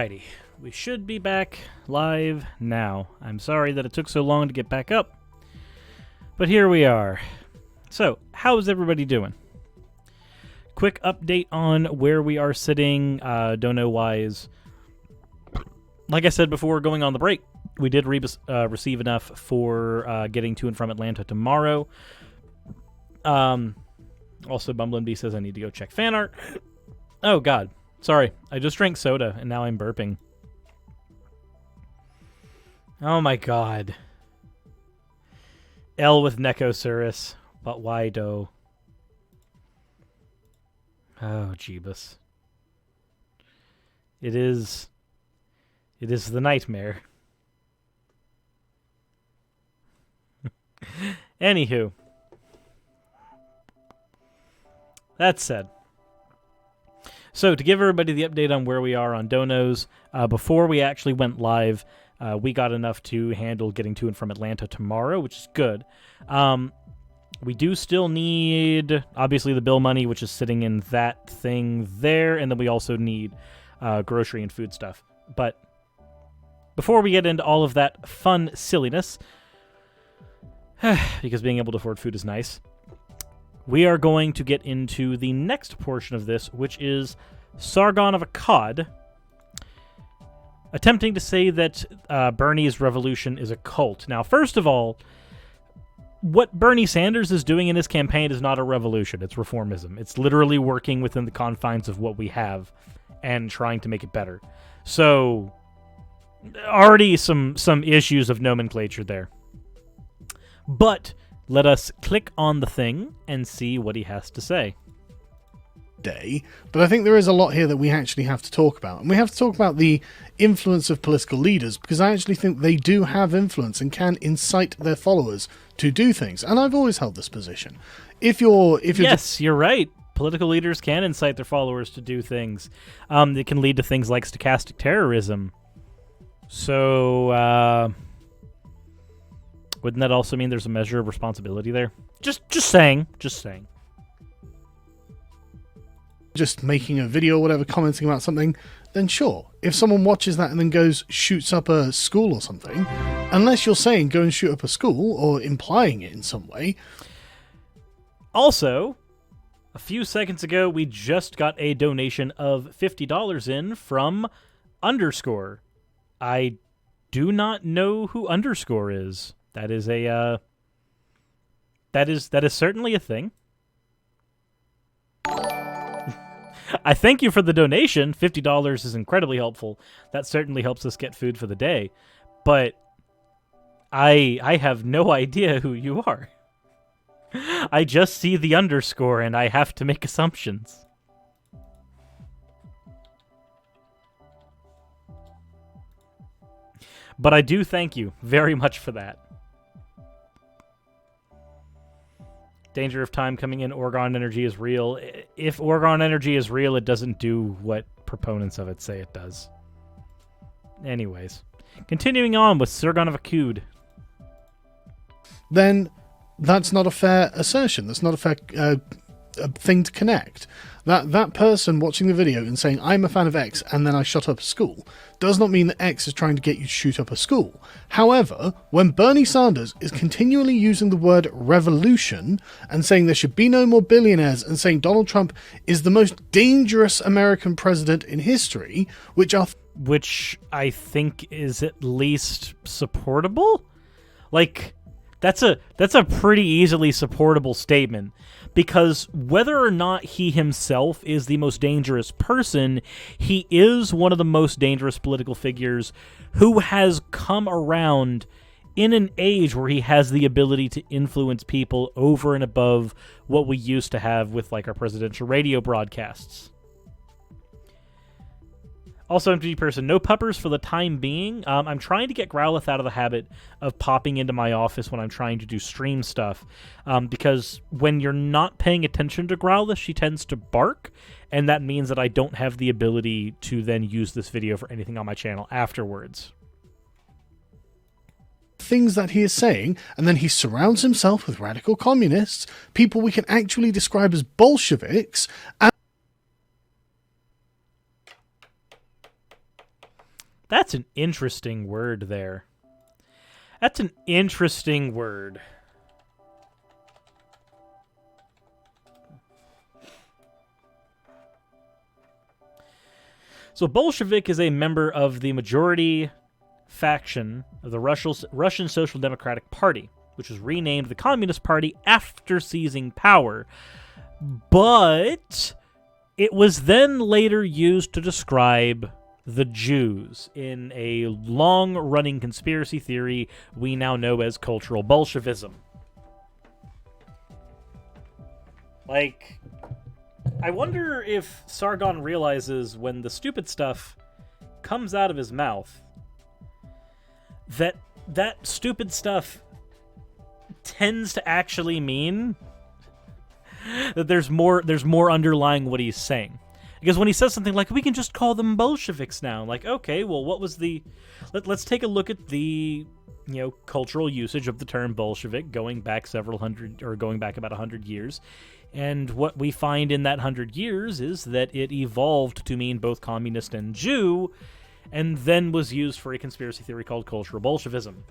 Alrighty. We should be back live now. I'm sorry that it took so long to get back up, but here we are. So, how is everybody doing? Quick update on where we are sitting, dono-wise. Like I said before going on the break, we did receive enough for getting to and from Atlanta tomorrow. Also, Bumblin' Bee says I need to go check fan art. Oh, God. Sorry. I just drank soda, and now I'm burping. Oh, my God. L with Necosaurus. But why, though? Oh, Jeebus. It is the nightmare. Anywho. That said. So, to give everybody the update on where we are on donos, before we actually went live, we got enough to handle getting to and from Atlanta tomorrow, which is good. We do still need, obviously, the bill money, which is sitting in that thing there, and then we also need grocery and food stuff. But before we get into all of that fun silliness, because being able to afford food is nice, we are going to get into the next portion of this, which is Sargon of Akkad, attempting to say that Bernie's revolution is a cult. Now, first of all, what Bernie Sanders is doing in his campaign is not a revolution. It's reformism. It's literally working within the confines of what we have and trying to make it better. So, already some issues of nomenclature there. But let us click on the thing and see what he has to say. But I think there is a lot here that we actually have to talk about. And we have to talk about the influence of political leaders, because I actually think they do have influence and can incite their followers to do things. And I've always held this position. If you're yes, you're right. Political leaders can incite their followers to do things. It can lead to things like stochastic terrorism. So, wouldn't that also mean there's a measure of responsibility there? Just saying. Just making a video or whatever, commenting about something, then sure. If someone watches that and then goes, shoots up a school or something, unless you're saying go and shoot up a school or implying it in some way. Also, a few seconds ago, we just got a donation of $50 in from Underscore. I do not know who Underscore is. That is a, that is certainly a thing. I thank you for the donation. $50 is incredibly helpful. That certainly helps us get food for the day. But I have no idea who you are. I just see the underscore and I have to make assumptions. But I do thank you very much for that. Danger of time coming in. Orgone energy is real. If Orgone energy is real, it doesn't do what proponents of it say it does. Anyways. Continuing on with Sargon of Akkad. Then that's not a fair assertion. That's not a fair thing to connect. That person watching the video and saying, I'm a fan of X, and then I shot up a school, does not mean that X is trying to get you to shoot up a school. However, when Bernie Sanders is continually using the word revolution and saying there should be no more billionaires and saying Donald Trump is the most dangerous American president in history, which I think is at least supportable? Like, that's a pretty easily supportable statement. Because whether or not he himself is the most dangerous person, he is one of the most dangerous political figures who has come around in an age where he has the ability to influence people over and above what we used to have with like our presidential radio broadcasts. Also, MTG person, no puppers for the time being. I'm trying to get Growlithe out of the habit of popping into my office when I'm trying to do stream stuff. Because when you're not paying attention to Growlithe, she tends to bark. And that means that I don't have the ability to then use this video for anything on my channel afterwards. Things that he is saying, and then he surrounds himself with radical communists, people we can actually describe as Bolsheviks, and That's an interesting word there. That's an interesting word. So Bolshevik is a member of the majority faction of the Russian Social Democratic Party, which was renamed the Communist Party after seizing power. But it was then later used to describe the Jews in a long-running conspiracy theory we now know as cultural Bolshevism. Like, I wonder if Sargon realizes when the stupid stuff comes out of his mouth that that stupid stuff tends to actually mean that there's more underlying what he's saying. Because when he says something like, we can just call them Bolsheviks now, like, okay, well, what was the... Let's take a look at the, cultural usage of the term Bolshevik going back going back about 100 years. And what we find in that 100 years is that it evolved to mean both communist and Jew, and then was used for a conspiracy theory called cultural Bolshevism.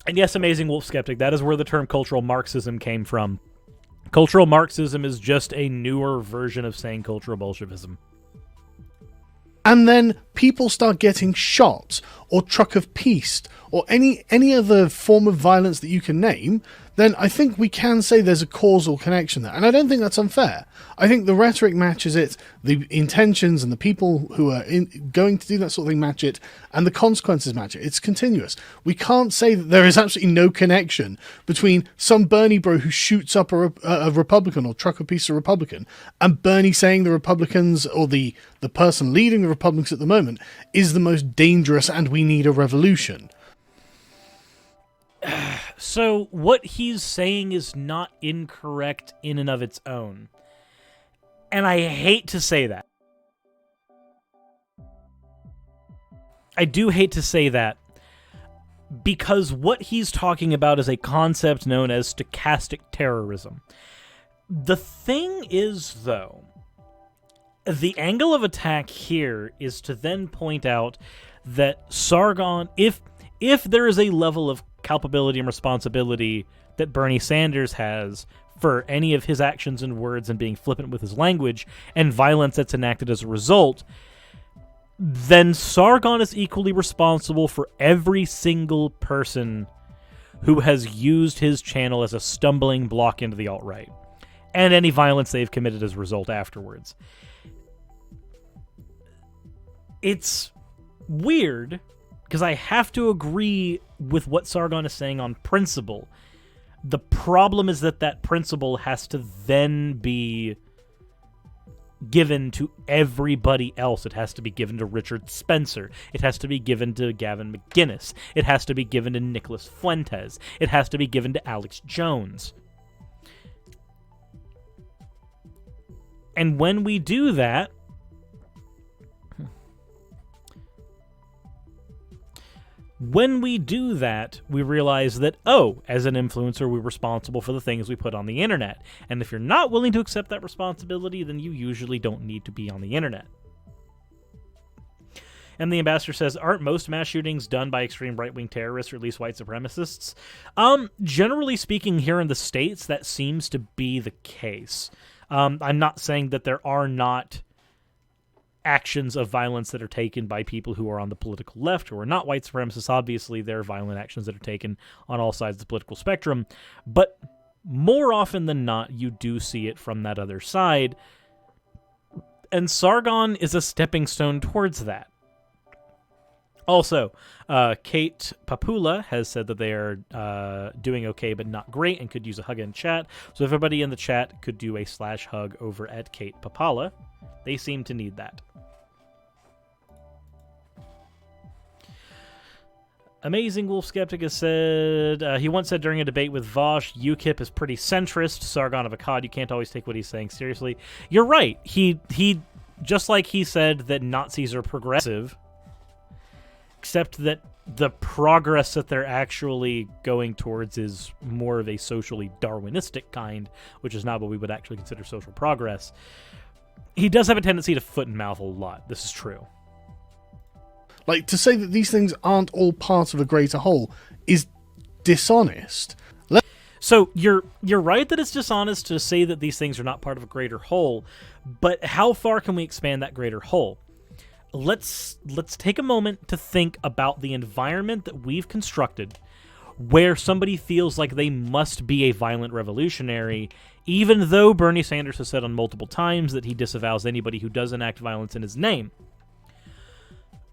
And yes, Amazing Wolf Skeptic, that is where the term cultural Marxism came from. Cultural Marxism is just a newer version of saying cultural Bolshevism. And then people start getting shot, or truck of peace, or any other form of violence that you can name, then I think we can say there's a causal connection there. And I don't think that's unfair. I think the rhetoric matches it, the intentions and the people who are going to do that sort of thing match it, and the consequences match it. It's continuous. We can't say that there is absolutely no connection between some Bernie bro who shoots up a Republican or truck a piece of Republican, and Bernie saying the Republicans, or the person leading the Republicans at the moment, is the most dangerous and we need a revolution. So what he's saying is not incorrect in and of its own. And I hate to say that. I do hate to say that. Because what he's talking about is a concept known as stochastic terrorism. The thing is, though, the angle of attack here is to then point out that Sargon, if there is a level of culpability and responsibility that Bernie Sanders has for any of his actions and words and being flippant with his language and violence that's enacted as a result, then Sargon is equally responsible for every single person who has used his channel as a stumbling block into the alt-right, and any violence they've committed as a result afterwards. It's weird, because I have to agree with what Sargon is saying on principle. The problem is that principle has to then be given to everybody else. It has to be given to Richard Spencer. It has to be given to Gavin McInnes. It has to be given to Nicholas Fuentes. It has to be given to Alex Jones. And when we do that, we realize that, as an influencer, we're responsible for the things we put on the internet. And if you're not willing to accept that responsibility, then you usually don't need to be on the internet. And the ambassador says, aren't most mass shootings done by extreme right-wing terrorists or at least white supremacists? Generally speaking, here in the States, that seems to be the case. I'm not saying that there are not actions of violence that are taken by people who are on the political left, who are not white supremacists. Obviously, there are violent actions that are taken on all sides of the political spectrum, but more often than not, you do see it from that other side, and Sargon is a stepping stone towards that. Also, Kate Papula has said that they are doing okay but not great and could use a hug in chat, so everybody in the chat could do a /hug over at Kate Papula. They seem to need that. Amazing Wolf Skeptic has said, he once said during a debate with Vosh, UKIP is pretty centrist. Sargon of Akkad, you can't always take what he's saying seriously. You're right. He just like he said that Nazis are progressive, except that the progress that they're actually going towards is more of a socially Darwinistic kind, which is not what we would actually consider social progress. He does have a tendency to foot and mouth a lot. This is true. Like, to say that these things aren't all part of a greater whole is dishonest. So you're right that it's dishonest to say that these things are not part of a greater whole, but how far can we expand that greater whole? Let's take a moment to think about the environment that we've constructed where somebody feels like they must be a violent revolutionary, even though Bernie Sanders has said on multiple times that he disavows anybody who does enact violence in his name.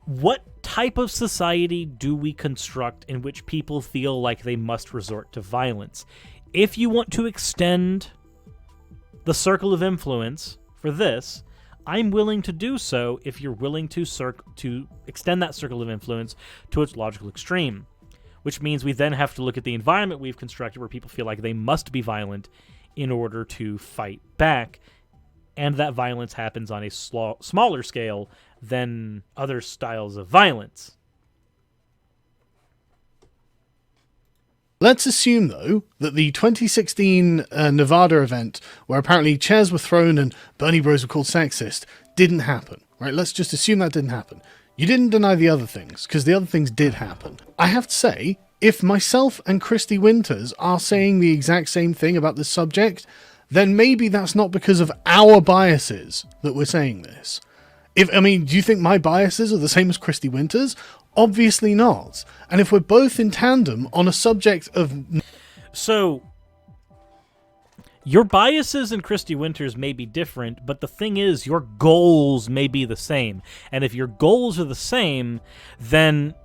What type of society do we construct in which people feel like they must resort to violence? If you want to extend the circle of influence for this, I'm willing to do so if you're willing to extend that circle of influence to its logical extreme, which means we then have to look at the environment we've constructed where people feel like they must be violent in order to fight back, and that violence happens on a smaller scale than other styles of violence. Let's assume, though, that the 2016 Nevada event, where apparently chairs were thrown and Bernie bros were called sexist, didn't happen. Right? Let's just assume that didn't happen. You didn't deny the other things, because the other things did happen. I have to say, if myself and Christy Winters are saying the exact same thing about this subject, then maybe that's not because of our biases that we're saying this. Do you think my biases are the same as Christy Winters? Obviously not. And if we're both in tandem on a subject of... So, your biases and Christy Winters may be different, but the thing is, your goals may be the same. And if your goals are the same, then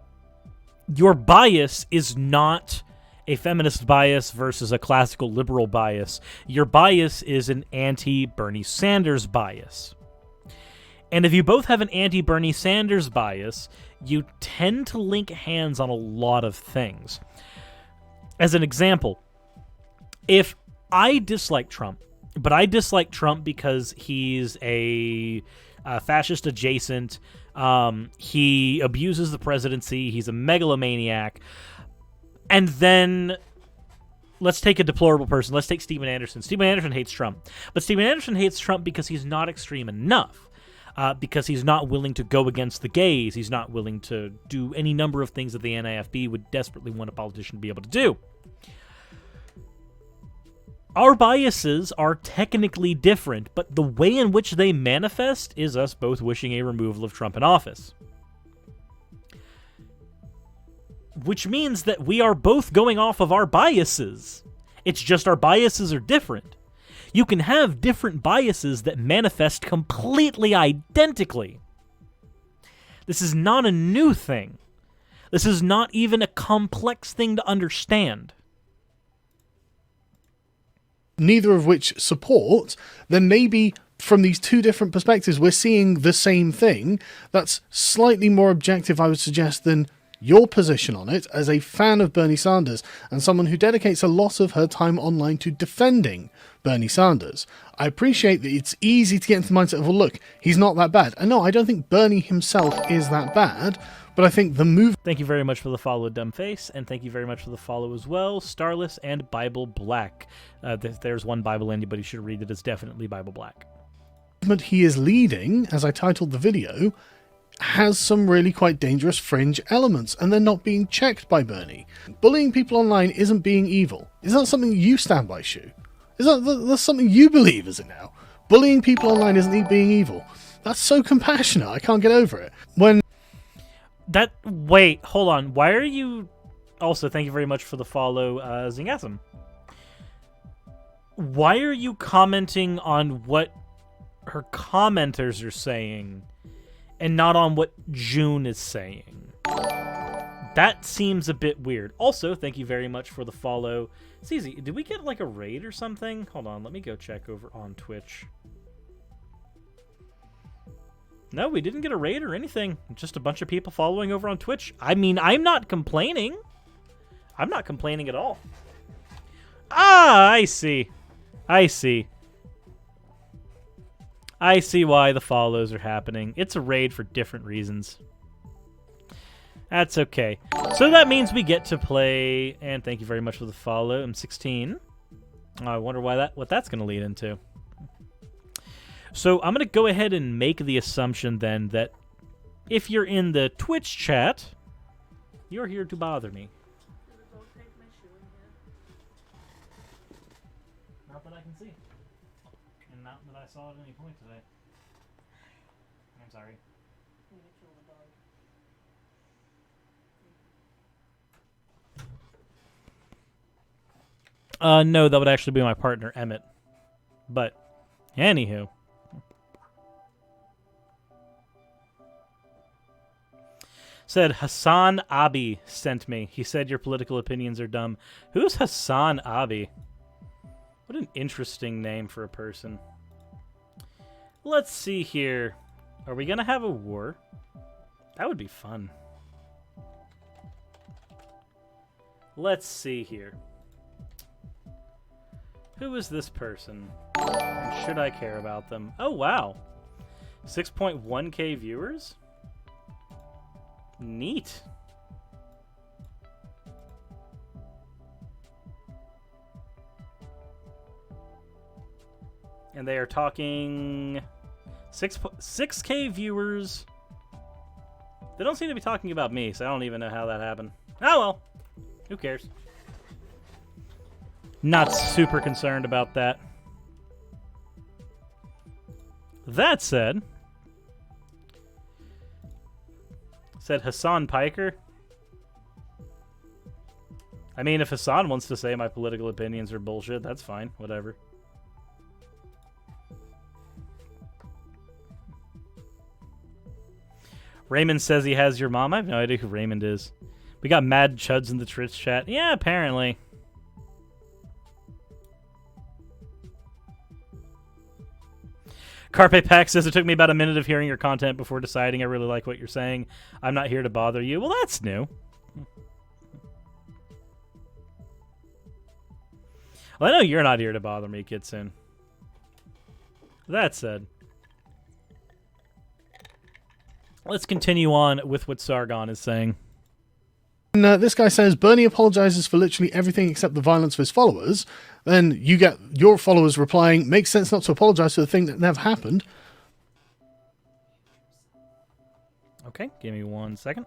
your bias is not a feminist bias versus a classical liberal bias. Your bias is an anti-Bernie Sanders bias. And if you both have an anti-Bernie Sanders bias, you tend to link hands on a lot of things. As an example, if I dislike Trump, but I dislike Trump because he's a fascist adjacent, he abuses the presidency, he's a megalomaniac, and then let's take a deplorable person. Let's take Steven Anderson. Steven Anderson hates Trump. But Steven Anderson hates Trump because he's not extreme enough. Because he's not willing to go against the gays. He's not willing to do any number of things that the NAFB would desperately want a politician to be able to do. Our biases are technically different, but the way in which they manifest is us both wishing a removal of Trump in office. Which means that we are both going off of our biases. It's just our biases are different. You can have different biases that manifest completely identically. This is not a new thing. This is not even a complex thing to understand. Neither of which support, then maybe from these two different perspectives we're seeing the same thing that's slightly more objective, I would suggest, than your position on it as a fan of Bernie Sanders and someone who dedicates a lot of her time online to defending Bernie Sanders. I appreciate that it's easy to get into the mindset of, well, look, he's not that bad. And no, I don't think Bernie himself is that bad, but I think the move... Thank you very much for the follow, Dumbface, and thank you very much for the follow as well, Starless and Bible Black. If there's one Bible anybody should read, it is definitely Bible Black. But he is leading, as I titled the video, has some really quite dangerous fringe elements, and they're not being checked by Bernie. Bullying people online isn't being evil. Is that something you stand by, Shu? Is that's something you believe, is it now? Bullying people online isn't being evil. That's so compassionate, I can't get over it. Wait, hold on. Why are you... Also, thank you very much for the follow, Zingasm. Why are you commenting on what her commenters are saying and not on what June is saying? That seems a bit weird. Also, thank you very much for the follow. CZ, did we get like a raid or something? Hold on, let me go check over on Twitch. No, we didn't get a raid or anything. Just a bunch of people following over on Twitch. I mean, I'm not complaining. I'm not complaining at all. Ah, I see. I see. I see why the follows are happening. It's a raid for different reasons. That's okay. So that means we get to play, and thank you very much for the follow, M16. I wonder what that's going to lead into. So I'm going to go ahead and make the assumption then that if you're in the Twitch chat, you're here to bother me. Not that I can see. And not that I saw at any point today. I'm sorry. No, that would actually be my partner, Emmett. But, anywho. Said Hassan Abi sent me. He said your political opinions are dumb. Who's Hassan Abi? What an interesting name for a person. Let's see here. Are we gonna have a war? That would be fun. Let's see here. Who is this person? And should I care about them? Oh, wow. 6.1k viewers? Neat. And they are talking 6k viewers. They don't seem to be talking about me, so I don't even know how that happened. Oh well. Who cares? Not super concerned about that. That said, Hassan Piker. I mean, if Hassan wants to say my political opinions are bullshit, that's fine. Whatever. Raymond says he has your mom. I have no idea who Raymond is. We got Mad Chuds in the Twitch chat. Yeah, apparently. Carpe Pack says, it took me about a minute of hearing your content before deciding I really like what you're saying. I'm not here to bother you. Well, that's new. Well, I know you're not here to bother me, Kitsune. That said, let's continue on with what Sargon is saying. And, this guy says, Bernie apologizes for literally everything except the violence of his followers. Then you get your followers replying, makes sense not to apologize for the thing that never happened. Okay, give me 1 second.